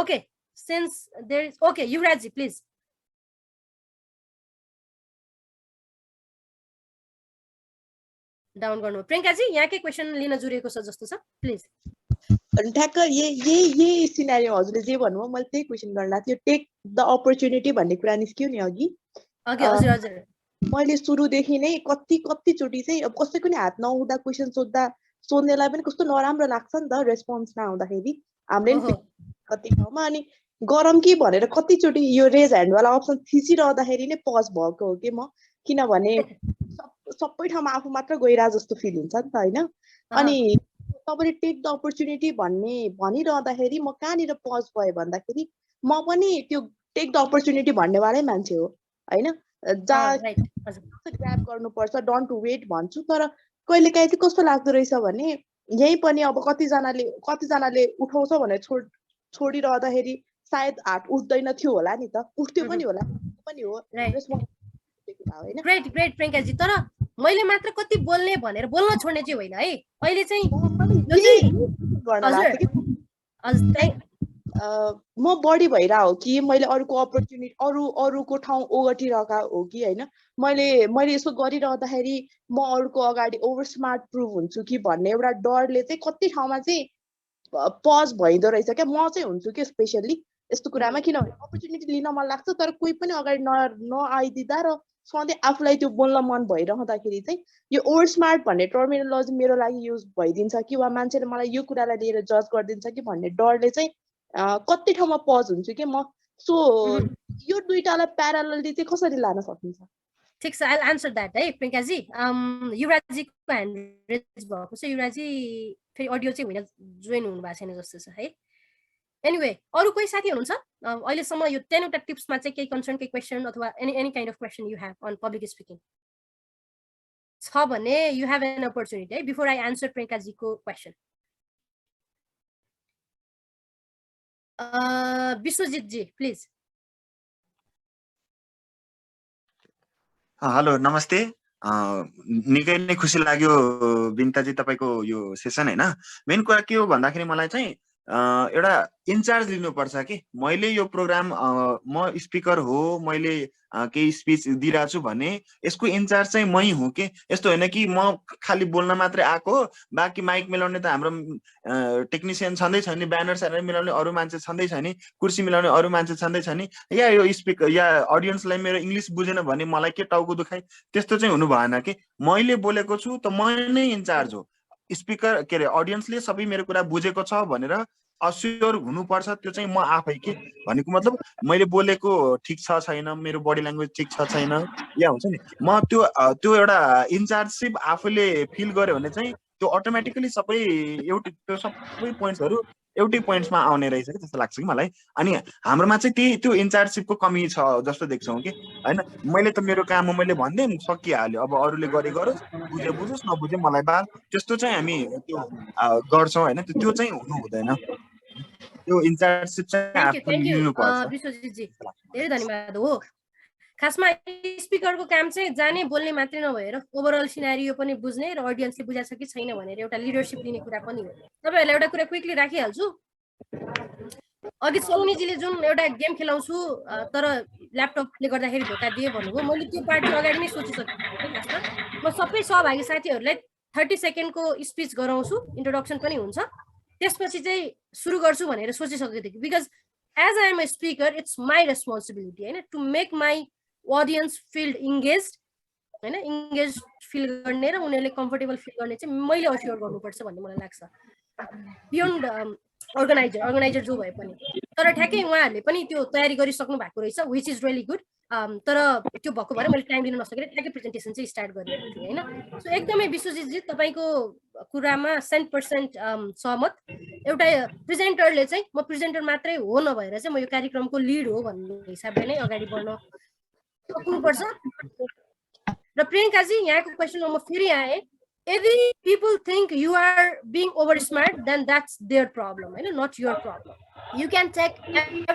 okay since there is okay Yuvraj ji please down गर्नु प्रियंका जी यहाँकै क्वेशन लिन जुरेको छ जस्तो छ प्लिज ठ्याक्क यही सिनारियो हजुरले जे भन्नुभयो मैले त्यही क्वेशन गर्न लाग्थ्यो टेक द अपर्च्युनिटी भन्ने कुरा निस्क्यो नि अघि हजुर हजुर मैले सुरुदेखि नै कति चोटी चाहिँ अब कसैको नि हात नहुँदा क्वेशन सोध्नेलाई पनि कस्तो नराम्रो लाग्छ नि त रेस्पोन्स नआउँदाखेरि हामीले कति ठाउँमा अनि गरम कि भनेर कतिचोटि यो रेज ह्यान्ड वाला अप्सन थिचिरहँदाखेरि नै पज भएको हो कि म किनभने सबै ठाउँमा आफू मात्र गइरा जस्तो फिल हुन्छ नि त हैन अनि तपाईले टेक द अपर्च्युनिटी भन्ने भनिरहँदाखेरि म कहाँनिर पज भयो भन्दाखेरि म पनि त्यो टेक द अपर्च्युनिटी भन्नेवालै मान्छे हो हैन ग्र्याब गर्नुपर्छ डोन्ट वेट भन्छु तर कहिलेकाहीँ चाहिँ कस्तो लाग्दो रहेछ भने यही पनि अब कतिजनाले उठाउँछ भनेर छोडिरहँदाखेरि सायद हात उठ्दैन थियो होला नि त उठ्थ्यो पनि होला पनि हो ग्रेट प्रियंका जी तर मैले मात्र कति बोल्ने भनेर बोल्न छोड्ने चाहिँ होइन है अहिले चाहिँ म बढी भइरा हो कि मैले अरूको अपर्च्युनिटी अरूको ठाउँ ओगटिरहेका हो कि हैन मैले यसो गरिरहँदाखेरि म अरूको अगाडि ओभर स्मार्ट प्रुभ हुन्छु कि भन्ने एउटा डरले चाहिँ कति ठाउँमा चाहिँ पज भइदो रहेछ क्या म चाहिँ हुन्छु कि स्पेशली यस्तो कुरामा किनभने अपर्च्युनिटी लिन मन लाग्छ तर कोही पनि अगाडि नआइदिँदा र सधैँ आफूलाई त्यो बोल्न मन भइरहँदाखेरि चाहिँ यो ओभर स्मार्ट भन्ने टर्मिनोलोजी मेरो लागि युज भइदिन्छ कि वा मान्छेले मलाई यो कुरालाई लिएर जज गरिदिन्छ कि भन्ने डरले चाहिँ कति ठाउँमा पज हुन्छु कि म सो यो दुईटालाई प्यारालली चाहिँ कसरी लान सकिन्छ ठीक छ आई विल आन्सर दैट है प्रियंका जी युवराज जी को ह्यान्ड रेज भएको छ युवराज जी फेरि अडियो चाहिँ होइन जोइन हुनु भएको छैन जस्तो छ है एनीवे अरु कोही साथी हुनुहुन्छ अहिलेसम्म यो 10 वटा टिप्समा चाहिँ केही कन्सर्न केही क्वेशन अथवा any kind of question you have on public speaking छ भने यु हैव एन अपर्च्युनिटी है before I answer Priyanka ji को question Vishwajit ji please hello नमस्ते। निकै नै खुसी लाग्यो बिन्ताजी तपाईँको यो सेसन होइन। मेन कुरा के हो भन्दाखेरि मलाई चाहिँ एउटा इन्चार्ज लिनुपर्छ कि मैले यो प्रोग्राम म स्पिकर हो, मैले केही स्पिच दिइरहेको छु भने यसको इन्चार्ज चाहिँ मै हुँ कि। यस्तो होइन कि म खालि बोल्न मात्रै आएको, बाँकी माइक मिलाउने त हाम्रो टेक्निसियन छँदै छ नि, ब्यानर स्यानर मिलाउने अरू मान्छे छँदै छ नि, कुर्सी मिलाउने अरू मान्छे छँदै छ नि, या यो स्पिकर या अडियन्सलाई मेरो इङ्ग्लिस बुझेन भने मलाई के टाउको दुखाइ, त्यस्तो चाहिँ हुनु भएन कि। मैले बोलेको छु त म नै इन्चार्ज हो। स्पिकर के अरे अडियन्सले सबै मेरो कुरा बुझेको छ भनेर अस्योर हुनुपर्छ, त्यो चाहिँ म आफै के। भनेको मतलब मैले बोलेको ठिक छ छैन, मेरो बडी ल्याङ्ग्वेज ठिक छ छैन, या हुन्छ नि म त्यो एउटा इन्चार्जसिप आफूले फिल गर्यो भने चाहिँ त्यो अटोमेटिकली सबै त्यो सबै पोइन्ट्सहरू एउटै पोइन्ट्समा आउने रहेछ कि जस्तो लाग्छ कि मलाई। अनि हाम्रोमा चाहिँ त्यो इन्चार्जसिपको कमी छ जस्तो देख्छौँ कि होइन। मैले त मेरो काम हो, मैले भनिदिएँ सकिहाल्यो, अब अरूले गरोस्, बुझे बुझोस् नबुझे मलाई बाल, त्यस्तो चाहिँ हामी त्यो गर्छौँ होइन। त्यो चाहिँ हुनु हुँदैन, त्यो इन्चार्जसिप चाहिँ आफूले थ्याङ्क यू लिनुपर्छ। विश्वजितजी, धेरै धन्यवाद। हो खासमा स्पिकरको काम चाहिँ जाने बोल्ने मात्रै नभएर ओभरअल सिनारियो पनि बुझ्ने र अडियन्सले बुझाएको छ कि छैन भनेर एउटा लिडरसिप लिने कुरा पनि हो। तपाईँहरूलाई एउटा कुरा क्विकली राखिहाल्छु। अघि सौनीजीले जुन एउटा गेम खेलाउँछु तर ल्यापटपले गर्दाखेरि धोका दियो भन्नुभयो, मैले त्यो पार्ट चाहिँ अगाडि नै सोचिसकेको खासमा। म सबै सहभागी साथीहरूलाई 30 सेकेन्डको स्पिच गराउँछु, इन्ट्रोडक्सन पनि हुन्छ, त्यसपछि चाहिँ सुरु गर्छु भनेर सोचिसकेको थिएँ। Because as I am a speaker it's my responsibility होइन, to make my audience feel engage होइन, इङ्गेज फिल गर्ने र उनीहरूले कम्फर्टेबल फिल गर्ने चाहिँ मैले अस्योर गर्नुपर्छ भन्ने मलाई लाग्छ। बियोन्ड अर्गनाइजर जो भए पनि, तर ठ्याक्कै उहाँहरूले पनि त्यो तयारी गरिसक्नु भएको रहेछ, विच इज रियली गुड। तर त्यो भएको भएर मैले टाइम दिन नसकेर ठ्याक्कै प्रेजेन्टेसन चाहिँ स्टार्ट गरेको थिएँ होइन। सो एकदमै विश्वजितजी तपाईँको कुरामा 100% सहमत। एउटा प्रेजेन्टरले चाहिँ म प्रेजेन्टर मात्रै हो नभएर चाहिँ म यो कार्यक्रमको लिड हो भन्ने हिसाबले नै अगाडि बढ्न सक्नुपर्छ। र प्रियङ्काजी यहाँको क्वेसनमा म फेरि आएँ, यदि people think you are being over smart, then that's their problem, not your problem. You can take every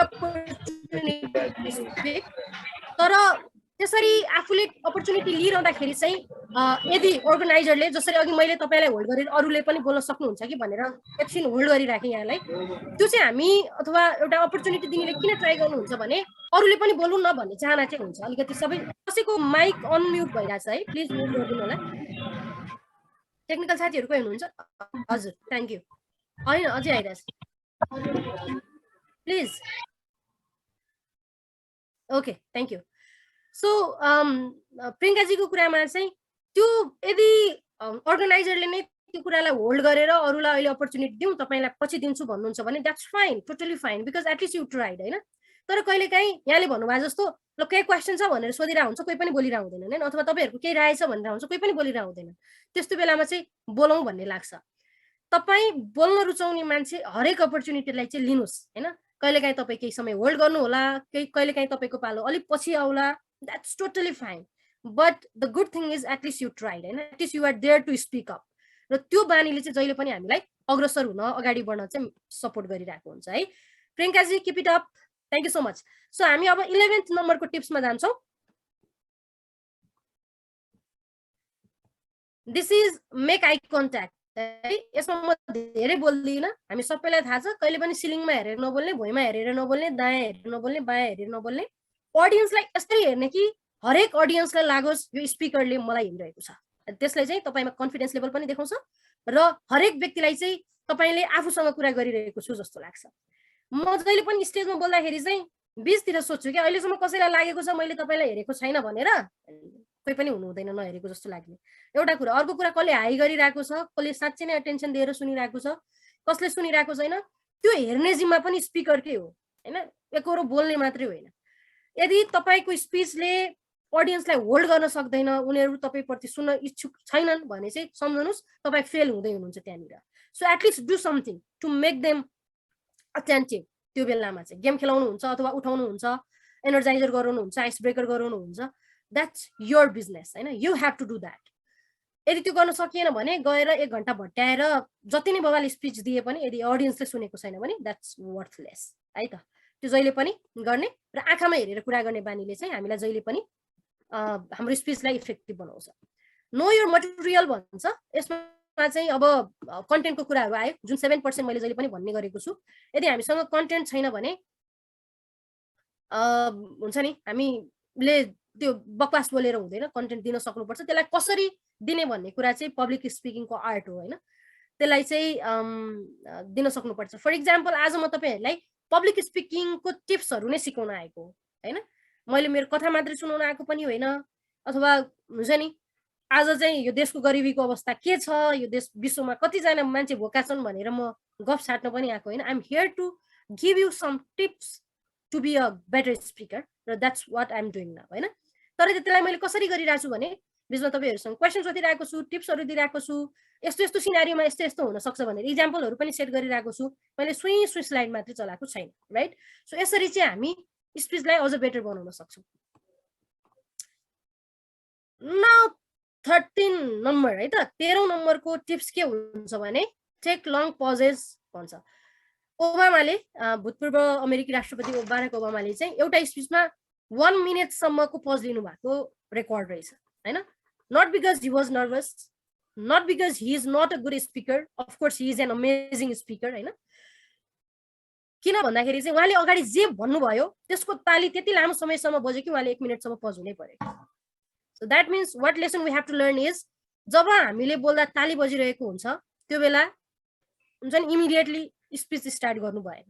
opportunity to speak. तर त्यसरी आफूले अपर्च्युनिटी लिइरहँदाखेरि चाहिँ यदि अर्गनाइजरले जसरी अघि मैले तपाईँलाई होल्ड गरेर अरूले पनि बोल्न सक्नुहुन्छ कि भनेर एकछिन होल्ड गरिराखेँ यहाँलाई, त्यो चाहिँ हामी अथवा एउटा अपर्च्युनिटी दिनेले किन ट्राई गर्नुहुन्छ भने अरूले पनि बोल्नु न भन्ने चाहना चाहिँ हुन्छ। अलिकति सबै कसैको माइक अनम्युट भइरहेछ है, प्लिज म्युट गरिदिनु होला। टेक्निकल साथीहरू कोही हुनुहुन्छ? हजुर थ्याङ्क यू। होइन अझै आइरहेछ, please. Okay thank you. So प्रियङ्काजीको कुरामा चाहिँ त्यो यदि अर्गनाइजरले नै त्यो कुरालाई होल्ड गरेर अरूलाई अहिले अपर्च्युनिटी दिउँ तपाईँलाई पछि दिन्छु भन्नुहुन्छ भने that's fine, totally fine, because at least you tried होइन। तर कहिलेकाहीँ यहाँले भन्नुभयो जस्तो ल केही क्वेसन छ भनेर सोधिरहेको हुन्छ, कोही पनि बोलिरहेको हुँदैन होइन, अथवा तपाईँहरूको केही राय छ भनेर हुन्छ, कोही पनि बोलिरहेको हुँदैन। त्यस्तो बेलामा चाहिँ बोलौँ भन्ने लाग्छ। तपाईँ बोल्न रुचाउने मान्छे हरेक अपर्च्युनिटीलाई चाहिँ लिनुहोस् होइन। कहिलेकाहीँ तपाईँ केही समय होल्ड गर्नु होला, कहिलेकाहीँ तपाईँको पालो अलिक पछि आउला, that's totally fine. But the good thing is at least you tried होइन, at least you are there to speak up. र त्यो बानीले चाहिँ जहिले पनि हामीलाई अग्रसर हुन अगाडि बढ्न चाहिँ सपोर्ट गरिरहेको हुन्छ है। Priyankaji keep it up, thank you so much. So हामी अब 11th नम्बरको टिप्समा जान्छौँ। This is make eye contact है। यसमा म धेरै बोल्दिनँ, हामी सबैलाई थाहा छ, कहिले पनि सिलिङमा हेरेर नबोल्ने, भुइँमा हेरेर नबोल्ने, दायाँ हेरेर नबोल्ने, बायाँ हेरेर नबोल्ने, अडियन्सलाई यसरी हेर्ने कि हरेक अडियन्सलाई लागोस् यो स्पिकरले मलाई हेरिरहेको छ। त्यसले चाहिँ तपाईँमा कन्फिडेन्स लेभल पनि देखाउँछ र हरेक व्यक्तिलाई चाहिँ तपाईँले आफूसँग कुरा गरिरहेको छु जस्तो लाग्छ। म जहिले पनि स्टेजमा बोल्दाखेरि चाहिँ बिचतिर सोध्छु कि अहिलेसम्म कसैलाई लागेको छ मैले तपाईँलाई हेरेको छैन भनेर? कोही पनि हुनु हुँदैन नहेरेको जस्तो लाग्ने एउटा कुरा। अर्को कुरा, कसले हाई गरिरहेको छ, कसले साँच्चै नै अटेन्सन दिएर सुनिरहेको छ, कसले सुनिरहेको छैन, त्यो हेर्ने जिम्मा पनि स्पिकरकै हो होइन, एकरो बोल्ने मात्रै होइन। यदि तपाईँको स्पिचले अडियन्सलाई होल्ड गर्न सक्दैन, उनीहरू तपाईँप्रति सुन्न इच्छुक छैनन् भने चाहिँ सम्झनुहोस् तपाईँ फेल हुँदै हुनुहुन्छ त्यहाँनिर। So at least do something to make them attentive. त्यो बेलामा चाहिँ गेम खेलाउनुहुन्छ अथवा उठाउनुहुन्छ, एनर्जाइजर गराउनुहुन्छ, आइस ब्रेकर गराउनुहुन्छ, द्याट्स योर बिजनेस होइन, you have to do that. यदि त्यो गर्न सकिएन भने गएर 1 घन्टा भट्ट्याएर जति नै बवाल स्पिच दिए पनि यदि अडियन्सले सुनेको छैन भने द्याट्स वर्थलेस है त। त्यो जहिले पनि गर्ने र आँखामा हेरेर कुरा गर्ने बानीले चाहिँ हामीलाई जहिले पनि हाम्रो स्पिचलाई इफेक्टिभ बनाउँछ। नो योर मटेरियल भन्छ, यसमा चाहिँ अब कन्टेन्टको कुराहरू आयो जुन 7% मैले जहिले पनि भन्ने गरेको छु। यदि हामीसँग कन्टेन्ट छैन भने हुन्छ नि हामीले त्यो बकवास बोलेर हुँदैन, कन्टेन्ट दिन सक्नुपर्छ। त्यसलाई कसरी दिने भन्ने कुरा चाहिँ पब्लिक स्पिकिङको आर्ट हो होइन, त्यसलाई चाहिँ दिन सक्नुपर्छ। फर इक्जाम्पल आज म तपाईँहरूलाई पब्लिक स्पिकिङको टिप्सहरू नै सिकाउन आएको हो होइन, मैले मेरो कथा मात्रै सुनाउन आएको पनि होइन, अथवा हुन्छ नि आज चाहिँ यो देशको गरिबीको अवस्था के छ, यो देश विश्वमा कतिजना मान्छे भोका छन् भनेर म गफ छाट्न पनि आएको होइन। I'm here to give you some tips to be a better speaker, र that's what I'm doing now होइन। तर त्यसलाई मैले कसरी गरिरहेको छु भने बिचमा तपाईँहरूसँग क्वेसन सोधिरहेको छु, टिप्सहरू दिइरहेको छु, यस्तो यस्तो सिनारीमा यस्तो यस्तो हुनसक्छ भनेर इक्जाम्पलहरू पनि सेट गरिरहेको छु। मैले सुई स्लाइड मात्रै चलाएको छैन, राइट। सो यसरी चाहिँ हामी स्पिचलाई अझ बेटर बनाउन सक्छौँ। नाउ 13 नम्बर है त, 13औं नम्बरको टिप्स के हुन्छ भने टेक लङ पजेस भन्छ। ओबामाले भूतपूर्व अमेरिकी राष्ट्रपति बाराक ओबामाले चाहिँ एउटा स्पिचमा 1 मिनटसम्मको पज लिनु भएको रेकर्ड रहेछ होइन। Not because he was nervous, not because he is not a good speaker, of course he is an amazing speaker होइन। किन भन्दाखेरि चाहिँ उहाँले अगाडि जे भन्नुभयो त्यसको ताली त्यति लामो समयसम्म बज्यो कि उहाँले 1 मिनटसम्म पज हुनै पर्यो। So that means what lesson we have to learn is जब हामीले बोल्दा ताली बजिरहेको हुन्छ त्यो बेला हुन्छ नि इमिडिएटली स्पिच स्टार्ट गर्नु भएन,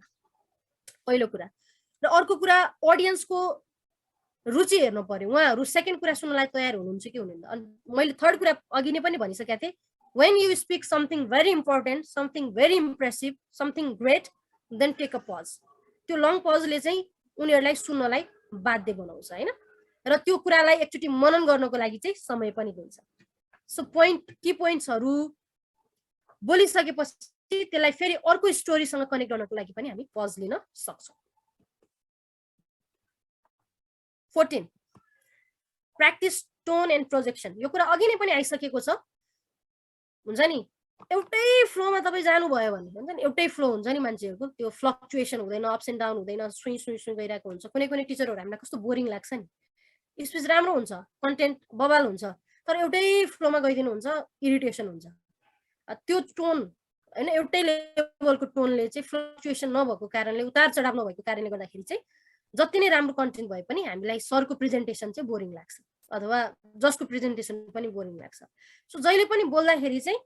पहिलो कुरा। र अर्को कुरा अडियन्सको रुचि हेर्नु पर्यो, उहाँहरू सेकेन्ड कुरा सुन्नलाई तयार हुनुहुन्छ कि हुनुहुन्न। अनि मैले थर्ड कुरा अघि नै पनि भनिसकेको थिएँ, when you speak something very important, something very impressive, something great, then take a pause. त्यो लङ पजले चाहिँ उनीहरूलाई सुन्नलाई बाध्य बनाउँछ होइन, र त्यो कुरालाई एकचोटि मनन गर्नको लागि चाहिँ समय पनि दिन्छ। सो की पोइन्ट्सहरू बोलिसकेपछि त्यसलाई फेरि अर्को स्टोरीसँग कनेक्ट गर्नको लागि पनि हामी पज लिन सक्छौँ। 14 प्र्याक्टिस टोन एन्ड प्रोजेक्सन। यो कुरा अघि नै पनि आइसकेको छ, हुन्छ नि एउटै फ्लोमा तपाईँ जानुभयो भने हुन्छ नि एउटै फ्लो हुन्छ नि मान्छेहरूको, त्यो फ्लक्चुएसन हुँदैन, अप्स एन्ड डाउन हुँदैन, सुई सुई सुई गइरहेको हुन्छ। कुनै कुनै टिचरहरू हामीलाई कस्तो बोरिङ लाग्छ नि, स्पिच राम्रो हुन्छ, कन्टेन्ट बवाल हुन्छ, तर एउटै फ्लोमा गइदिनु हुन्छ, इरिटेसन हुन्छ। त्यो टोन होइन, एउटै लेभलको टोनले चाहिँ फ्लक्चुएसन नभएको कारणले, उतार चढाव नभएको कारणले गर्दाखेरि चाहिँ जति नै राम्रो कन्टेन्ट भए पनि हामीलाई सरको प्रेजेन्टेसन चाहिँ बोरिङ लाग्छ, अथवा जसको प्रेजेन्टेसन पनि बोरिङ लाग्छ। सो जहिले पनि बोल्दाखेरि चाहिँ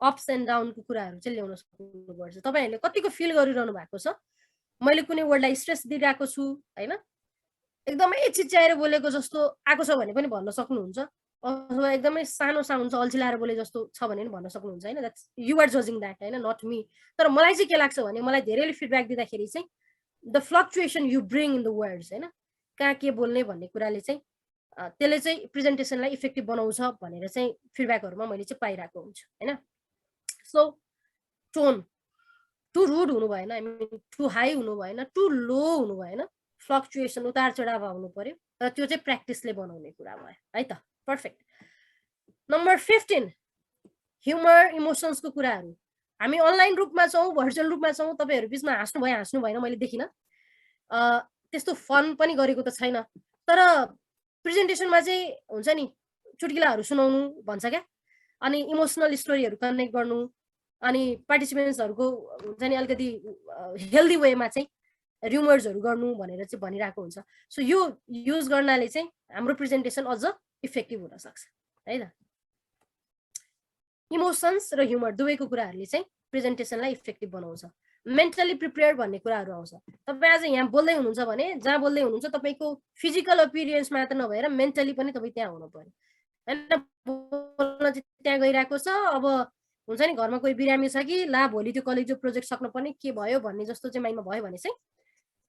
अप्स एन्ड डाउनको कुराहरू चाहिँ ल्याउन सक्नुपर्छ। तपाईँहरूले कतिको फिल गरिरहनु भएको छ, मैले कुनै वर्डलाई स्ट्रेस दिइरहेको छु होइन, एकदमै चिच्याएर बोलेको जस्तो आएको छ भने पनि भन्न सक्नुहुन्छ, अथवा एकदमै सानो साउन्ड छ अल्छिलाएर बोले जस्तो छ भने पनि भन्न सक्नुहुन्छ होइन। द्याट्स यु आर जजिङ द्याट होइन, नट मी। तर मलाई चाहिँ के लाग्छ भने मलाई धेरैले फिडब्याक दिँदाखेरि चाहिँ the fluctuation you bring in the words होइन, कहाँ के बोल्ने भन्ने कुराले चाहिँ त्यसले चाहिँ प्रेजेन्टेसनलाई इफेक्टिभ बनाउँछ भनेर चाहिँ फिडब्याकहरूमा मैले चाहिँ पाइरहेको हुन्छु होइन। सो टोन टु रुड हुनु भएन, आई मिन टु हाई हुनु भएन, टु लो हुनु भएन, फ्लक्चुएसन उतार चढाव आउनु पर्यो, र त्यो चाहिँ प्र्याक्टिसले बनाउने कुरा भयो है त। पर्फेक्ट। नम्बर 15 ह्युमर इमोसन्सको कुराहरू। हामी अनलाइन रूपमा छौँ, भर्चुअल रूपमा छौँ, तपाईँहरू बिचमा हाँस्नु भयो हाँस्नु भएन मैले देखिनँ, त्यस्तो फन पनि गरेको त छैन, तर प्रेजेन्टेसनमा चाहिँ हुन्छ नि चुटकिलाहरू सुनाउनु भन्छ क्या, अनि इमोसनल स्टोरीहरू कनेक्ट गर्नु, अनि पार्टिसिपेन्ट्सहरूको हुन्छ नि अलिकति हेल्दी वेमा चाहिँ र्युमर्सहरू गर्नु भनेर चाहिँ भनिरहेको हुन्छ। सो यो युज गर्नाले चाहिँ हाम्रो प्रेजेन्टेसन अझ इफेक्टिभ हुनसक्छ है त। इमोसन्स र ह्युमर दुवैको कुराहरूले चाहिँ प्रेजेन्टेसनलाई इफेक्टिभ बनाउँछ। मेन्टली प्रिपेयर भन्ने कुराहरू आउँछ। तपाईँ आज यहाँ बोल्दै हुनुहुन्छ भने जहाँ बोल्दै हुनुहुन्छ तपाईँको फिजिकल अपिरियन्स मात्र नभएर मेन्टली पनि तपाईँ त्यहाँ हुनु पर्यो होइन। बोल्न चाहिँ त्यहाँ गइरहेको छ, अब हुन्छ नि घरमा कोही बिरामी छ कि ला भोलि त्यो कलेजको प्रोजेक्ट सक्नु पर्ने के भयो भन्ने जस्तो चाहिँ माइन्डमा भयो भने चाहिँ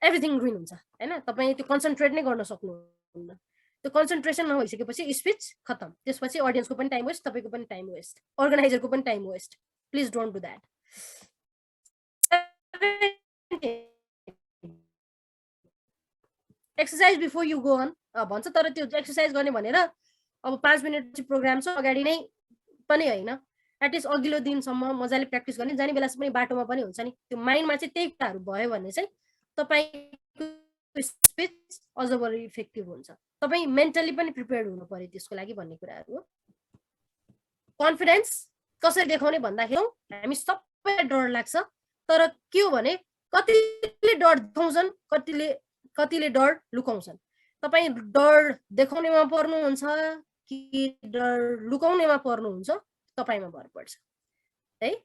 एभ्रिथिङ रुइन हुन्छ होइन। तपाईँ त्यो कन्सन्ट्रेट नै गर्न सक्नुहुन्न। त्यो कन्सन्ट्रेसन नभइसकेपछि स्पिच खतम, त्यसपछि अडियन्सको पनि टाइम वेस्ट, तपाईँको पनि टाइम वेस्ट, अर्गनाइजरको पनि time waste. Please don't do that. Exercise before you go on भन्छ, तर त्यो एक्सर्साइज गर्ने भनेर अब 5 मिनट प्रोग्राम छ अगाडि नै पनि होइन, एटलिस्ट अघिल्लो दिनसम्म मजाले प्र्याक्टिस गर्ने, जाने बेलासम्म पनि बाटोमा पनि हुन्छ नि त्यो माइन्डमा चाहिँ त्यही कुराहरू भयो भने चाहिँ तपाईँको स्पिच अझ बढी इफेक्टिभ हुन्छ। तपाईँ मेन्टली पनि प्रिपेयर्ड हुनु पर्यो त्यसको लागि भन्ने कुराहरू हो। कन्फिडेन्स कसरी देखाउने भन्दाखेरि हामी सबैलाई डर लाग्छ, तर के हो भने कतिले डर देखाउँछन्, कतिले डर लुकाउँछन्। तपाईँ डर देखाउनेमा पर्नुहुन्छ कि डर लुकाउनेमा पर्नुहुन्छ, तपाईँमा भर पर्छ है।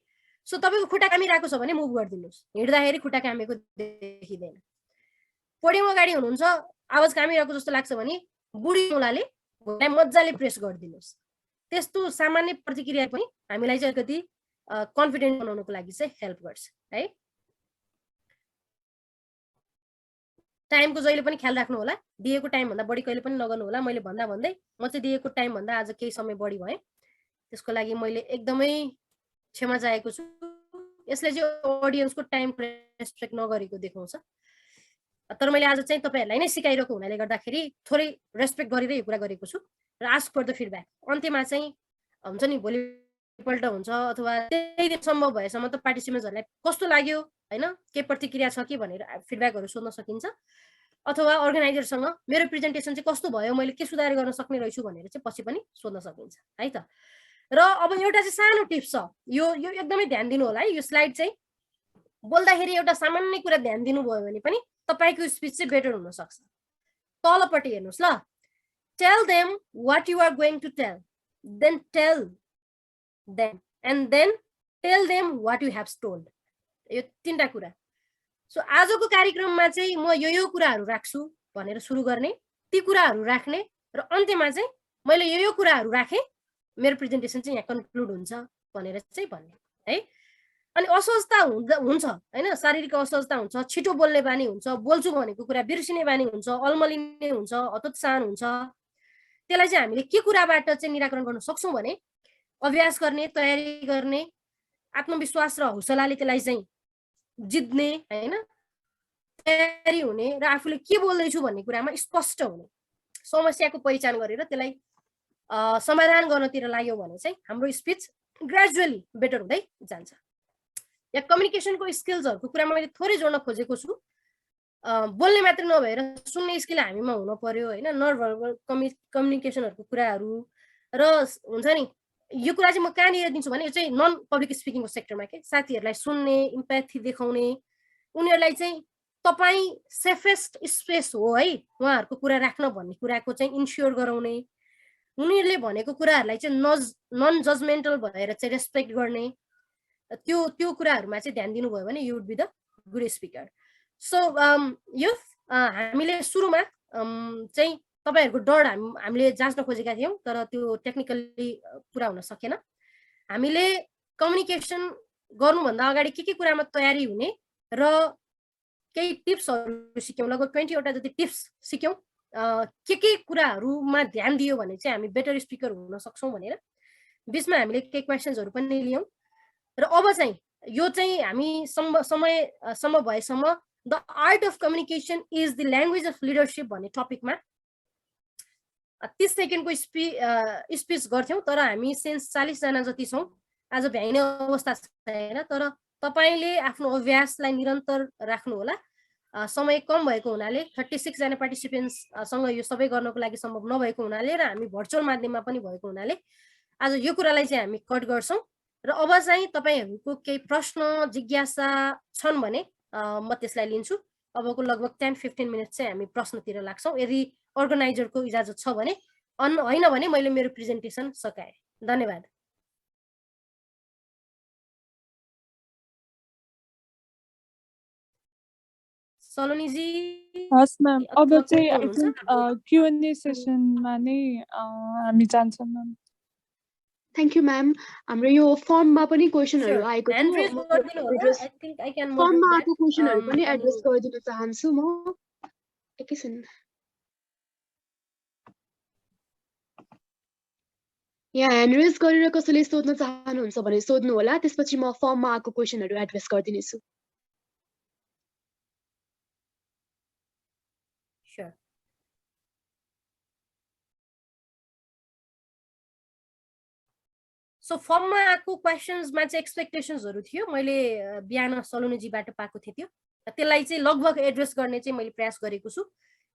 सो तपाईँको खुट्टा कामिरहेको छ भने मुभ गरिदिनुहोस्, हिँड्दाखेरि खुट्टा कामेको देखिँदैन। पोडियम अगाडि हुनुहुन्छ, आवाज कामिरहेको जस्तो लाग्छ भने बुढी औँलाले घुँडालाई मजाले प्रेस गरिदिनुहोस्। त्यस्तो सामान्य प्रतिक्रिया पनि हामीलाई चाहिँ अलिकति कन्फिडेन्ट बनाउनको लागि चाहिँ हेल्प गर्छ है। टाइमको जहिले पनि ख्याल राख्नु होला, दिएको टाइमभन्दा बढी कहिले पनि नगर्नु होला। मैले भन्दै म चाहिँ दिएको टाइमभन्दा आज केही समय बढी भएँ, त्यसको लागि मैले एकदमै क्षमा चाहेको छु। यसले चाहिँ अडियन्सको टाइम रेस्पेक्ट नगरेको देखाउँछ, तर मैले आज चाहिँ तपाईँहरूलाई नै सिकाइरहेको हुनाले गर्दाखेरि थोरै रेस्पेक्ट गरेर यो कुरा गरेको छु। र आस्क फर द फिडब्याक, अन्त्यमा चाहिँ हुन्छ नि भोलिपल्ट हुन्छ अथवा त्यही दिन सम्भव भएसम्म त पार्टिसिपेन्ट्सहरूलाई कस्तो लाग्यो होइन, के प्रतिक्रिया छ कि भनेर फिडब्याकहरू सोध्न सकिन्छ, अथवा अर्गनाइजरसँग मेरो प्रेजेन्टेसन चाहिँ कस्तो भयो, मैले के सुधार गर्न सक्ने रहेछु भनेर चाहिँ पछि पनि सोध्न सकिन्छ है त। र अब एउटा चाहिँ सानो टिप्स छ, यो एकदमै ध्यान दिनु होला है। यो स्लाइड चाहिँ बोल्दाखेरि एउटा सामान्य कुरा ध्यान दिनुभयो भने पनि तपाईँको स्पिच चाहिँ बेटर हुन सक्छ। तलपट्टि हेर्नुहोस् ल, tell them what you are going to tell, then tell them, and then tell them what you have told. यो तीनटा कुरा। सो आजको कार्यक्रममा चाहिँ म यो कुराहरू राख्छु भनेर सुरु गर्ने, ती कुराहरू राख्ने, र अन्त्यमा चाहिँ मैले यो कुराहरू राखेँ, मेरो प्रेजेन्टेसन चाहिँ यहाँ कन्क्लुड हुन्छ भनेर चाहिँ भन्ने है। अनि असहजता हुन्छ होइन, शारीरिक असहजता हुन्छ, छिटो बोल्ने बानी हुन्छ, बोल्छु भनेको कुरा बिर्सिने बानी हुन्छ, अल्मलिने हुन्छ, हतोत्साहन हुन्छ। त्यसलाई चाहिँ हामीले के कुराबाट चाहिँ निराकरण गर्न सक्छौँ भने अभ्यास गर्ने, तयारी गर्ने, आत्मविश्वास र हौसलाले त्यसलाई चाहिँ जित्ने होइन, तयारी हुने र आफूले के बोल्दैछु भन्ने कुरामा स्पष्ट हुने, समस्याको पहिचान गरेर त्यसलाई समाधान गर्नतिर लाग्यो भने चाहिँ हाम्रो स्पिच ग्रेजुअली बेटर हुँदै जान्छ। या कम्युनिकेसनको स्किल्सहरूको कुरामा मैले थोरै जोड्न खोजेको छु। बोल्ने मात्र नभएर सुन्ने स्किल हामीमा हुनु पर्यो होइन, नन भर्बल कम्युनिकेसनहरूको कुराहरू। र हुन्छ नि यो कुरा चाहिँ म कहाँनिर दिन्छु भने यो चाहिँ नन पब्लिक स्पिकिङको सेक्टरमा के साथीहरूलाई सुन्ने, इम्प्याथी देखाउने, उनीहरूलाई चाहिँ तपाईँ सेफेस्ट स्पेस हो है उहाँहरूको कुरा राख्न भन्ने कुराको चाहिँ इन्स्योर गराउने, उनीहरूले भनेको कुराहरूलाई चाहिँ नन जजमेन्टल भएर चाहिँ रेस्पेक्ट गर्ने, त्यो कुराहरूमा चाहिँ ध्यान दिनुभयो भने you would be the good speaker. सो यो हामीले सुरुमा चाहिँ तपाईँहरूको डर हामीले जाँच्न खोजेका थियौँ, तर त्यो टेक्निकल्ली पुरा हुन सकेन। हामीले कम्युनिकेसन गर्नुभन्दा अगाडि के कुरामा तयारी हुने र केही टिप्सहरू सिक्यौँ, लगभग 20 वटा जति टिप्स सिक्यौँ। के कुराहरूमा ध्यान दियो भने चाहिँ हामी बेटर स्पिकर हुन सक्छौँ भनेर बिचमा हामीले केही क्वेसन्सहरू पनि लियौँ। र अब चाहिँ यो चाहिँ हामी सम्भव भएसम्म the art of communication is the language of leadership भन्ने टपिकमा 30 सेकेन्डको स्पिच गर्थ्यौँ, तर हामी सिन्स 40 जना जति छौँ, आज भ्याइने अवस्था छैन। तर तपाईँले आफ्नो अभ्यासलाई निरन्तर राख्नु होला। समय कम भएको हुनाले 36 जना पार्टिसिपेन्ट्ससँग यो सबै गर्नको लागि सम्भव नभएको हुनाले र हामी भर्चुअल माध्यममा पनि भएको हुनाले आज यो कुरालाई चाहिँ हामी कट गर्छौँ। र अब चाहिँ तपाईँहरूको केही प्रश्न जिज्ञासा छन् भने म त्यसलाई लिन्छु। अबको लगभग 10-15 मिनट चाहिँ हामी प्रश्नतिर लाग्छौँ, यदि अर्गनाइजरको इजाजत छ भने। होइन भने मैले मेरो प्रेजेन्टेसन सकाएँ। धन्यवाद। सलोनीजी। हस् म्याम, अब चाहिँ आई थिङ्क Q&A सेसनमा नै हामी जान्छौँ म्याम। Thank you ma'am. हाम्रो यो फर्ममा पनि क्वेसनहरू आएको फर्ममा आएको क्वेसनहरू पनि एड्रेस गरिदिन चाहन्छु म। एकैछिन। यहाँ ह्यान्ड रेज गरेर कसैले सोध्न चाहनुहुन्छ भने सोध्नु होला, त्यसपछि म फर्ममा आएको क्वेसनहरू एड्रेस गरिदिनेछु। सो फर्ममा आएको क्वेसन्समा चाहिँ एक्सपेक्टेसन्सहरू थियो, मैले बिहान सलोनीजीबाट पाएको थिएँ, त्यसलाई चाहिँ लगभग एड्रेस गर्ने चाहिँ मैले प्रयास गरेको छु।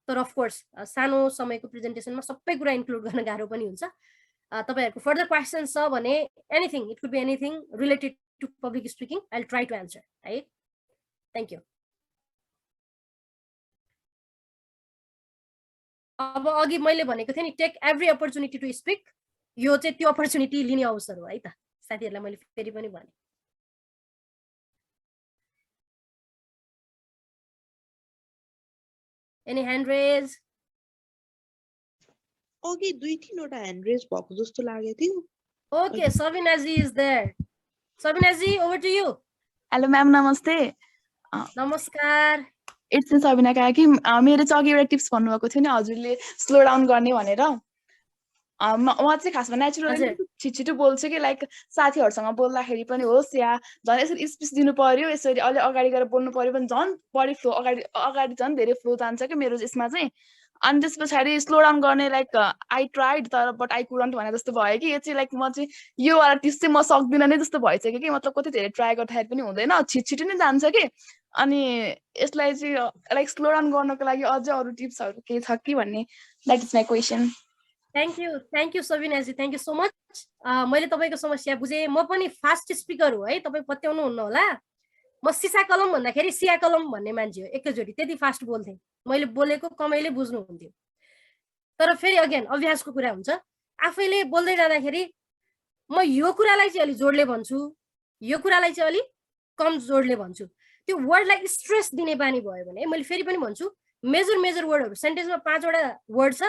तर अफकोर्स सानो समयको प्रेजेन्टेसनमा सबै कुरा इन्क्लुड गर्न गाह्रो पनि हुन्छ। तपाईँहरूको फर्दर क्वेसन छ भने anything, it could be anything related to public speaking, I will try to answer है। Thank you. अब अघि मैले भनेको थिएँ नि, take every opportunity to speak, यो चाहिँ त्यो अपर्च्युनिटी लिने अवसर हो है त। साथीहरूलाई मैले फेरि पनि भने। Any hand raise? अघि 2-3 ह्यान्ड रेज भएको जस्तो लागेको थियो। Okay, Sabinaji is there. Sabinaji, over to you. Hello ma'am, नमस्ते। नमस्कार। इट्स सबिना काकी। मेरो चाहिँ अघि एउटा टिप्स भन्नुभएको थियो नि हजुरले स्लो डाउन गर्ने भनेर। म चाहिँ खासमा नेचुरली छिटो बोल्छु कि लाइक साथीहरूसँग बोल्दाखेरि पनि होस् या झन् यसरी स्पिच दिनु पर्यो, यसरी अलि अगाडि गएर बोल्नु पर्यो भने झन् बढी फ्लो अगाडि झन् धेरै फ्लो जान्छ कि मेरो यसमा चाहिँ। अनि त्यस पछाडि स्लो डाउन गर्ने लाइक आई ट्राइड तर बट आई कुडन्ट भने जस्तो भयो कि यो चाहिँ लाइक म चाहिँ यो वाला टिप्स चाहिँ म सक्दिनँ नै जस्तो भइसक्यो कि। मतलब कति धेरै ट्राई गर्दाखेरि पनि हुँदैन, छिटो नै जान्छ कि। अनि यसलाई चाहिँ लाइक स्लो डाउन गर्नको लागि अझै अरू टिप्सहरू केही छ कि भन्ने, that is my question. Thank you Sabinaji, thank you so much. मैले तपाईँको समस्या बुझेँ। म पनि फास्ट स्पिकर हो है, तपाईँ पत्याउनु हुन्न होला। म सिसा कलम भन्दाखेरि सिया कलम भन्ने मान्छे हो, एकैचोटि त्यति फास्ट बोल्थेँ। मैले बोलेको कमैले बुझ्नुहुन्थ्यो। तर फेरि अगेन अभ्यासको कुरा हुन्छ। आफैले बोल्दै जाँदाखेरि म यो कुरालाई चाहिँ अलि जोडले भन्छु, यो कुरालाई चाहिँ अलि कम जोडले भन्छु। त्यो वर्डलाई स्ट्रेस दिने बानी भयो भने मैले फेरि पनि भन्छु, मेजर वर्डहरू सेन्टेन्समा 5वटा वर्ड छ,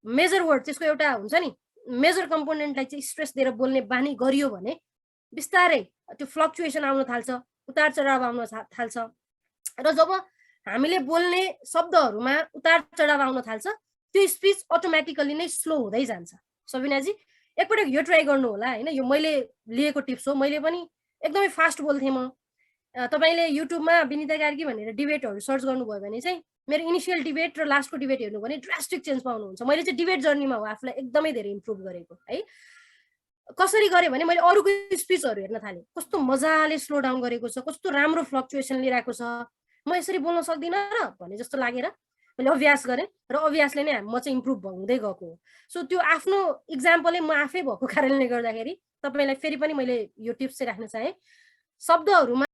मेजर वर्ड त्यसको एउटा हुन्छ नि, मेजर कम्पोनेन्टलाई चाहिँ स्ट्रेस दिएर बोल्ने बानी गरियो भने बिस्तारै त्यो फ्लक्चुएसन आउन थाल्छ, उतार चढाव आउन थाल्छ। र जब हामीले बोल्ने शब्दहरूमा उतार चढाव आउन थाल्छ, त्यो स्पिच अटोमेटिकली नै स्लो हुँदै जान्छ। सबिनाजी एकपटक यो ट्राई गर्नु होला होइन, यो मैले लिएको टिप्स हो। मैले पनि एकदमै फास्ट बोल्थेँ म। तपाईँले युट्युबमा विनिता कार्की भनेर डिबेटहरू सर्च गर्नुभयो भने चाहिँ मेरो इनिसियल डिबेट र लास्टको डिबेट हेर्नु भने ड्रास्टिक चेन्ज पाउनुहुन्छ। मैले चाहिँ डिबेट जर्नीमा हो आफूलाई एकदमै धेरै इम्प्रुभ गरेको है। कसरी गरेँ भने मैले अरूको स्पिचहरू हेर्न थालेँ, कस्तो मजाले स्लो डाउन गरेको छ, कस्तो राम्रो फ्लक्चुएसन लिइरहेको छ, म यसरी बोल्न सक्दिनँ र भने जस्तो लागेर मैले अभ्यास गरेँ र अभ्यासले नै म चाहिँ इम्प्रुभ हुँदै गएको हो। सो त्यो आफ्नो इक्जाम्पलै म आफै भएको कारणले गर्दाखेरि तपाईँलाई फेरि पनि मैले यो टिप्स चाहिँ राख्न चाहेँ। शब्दहरूमा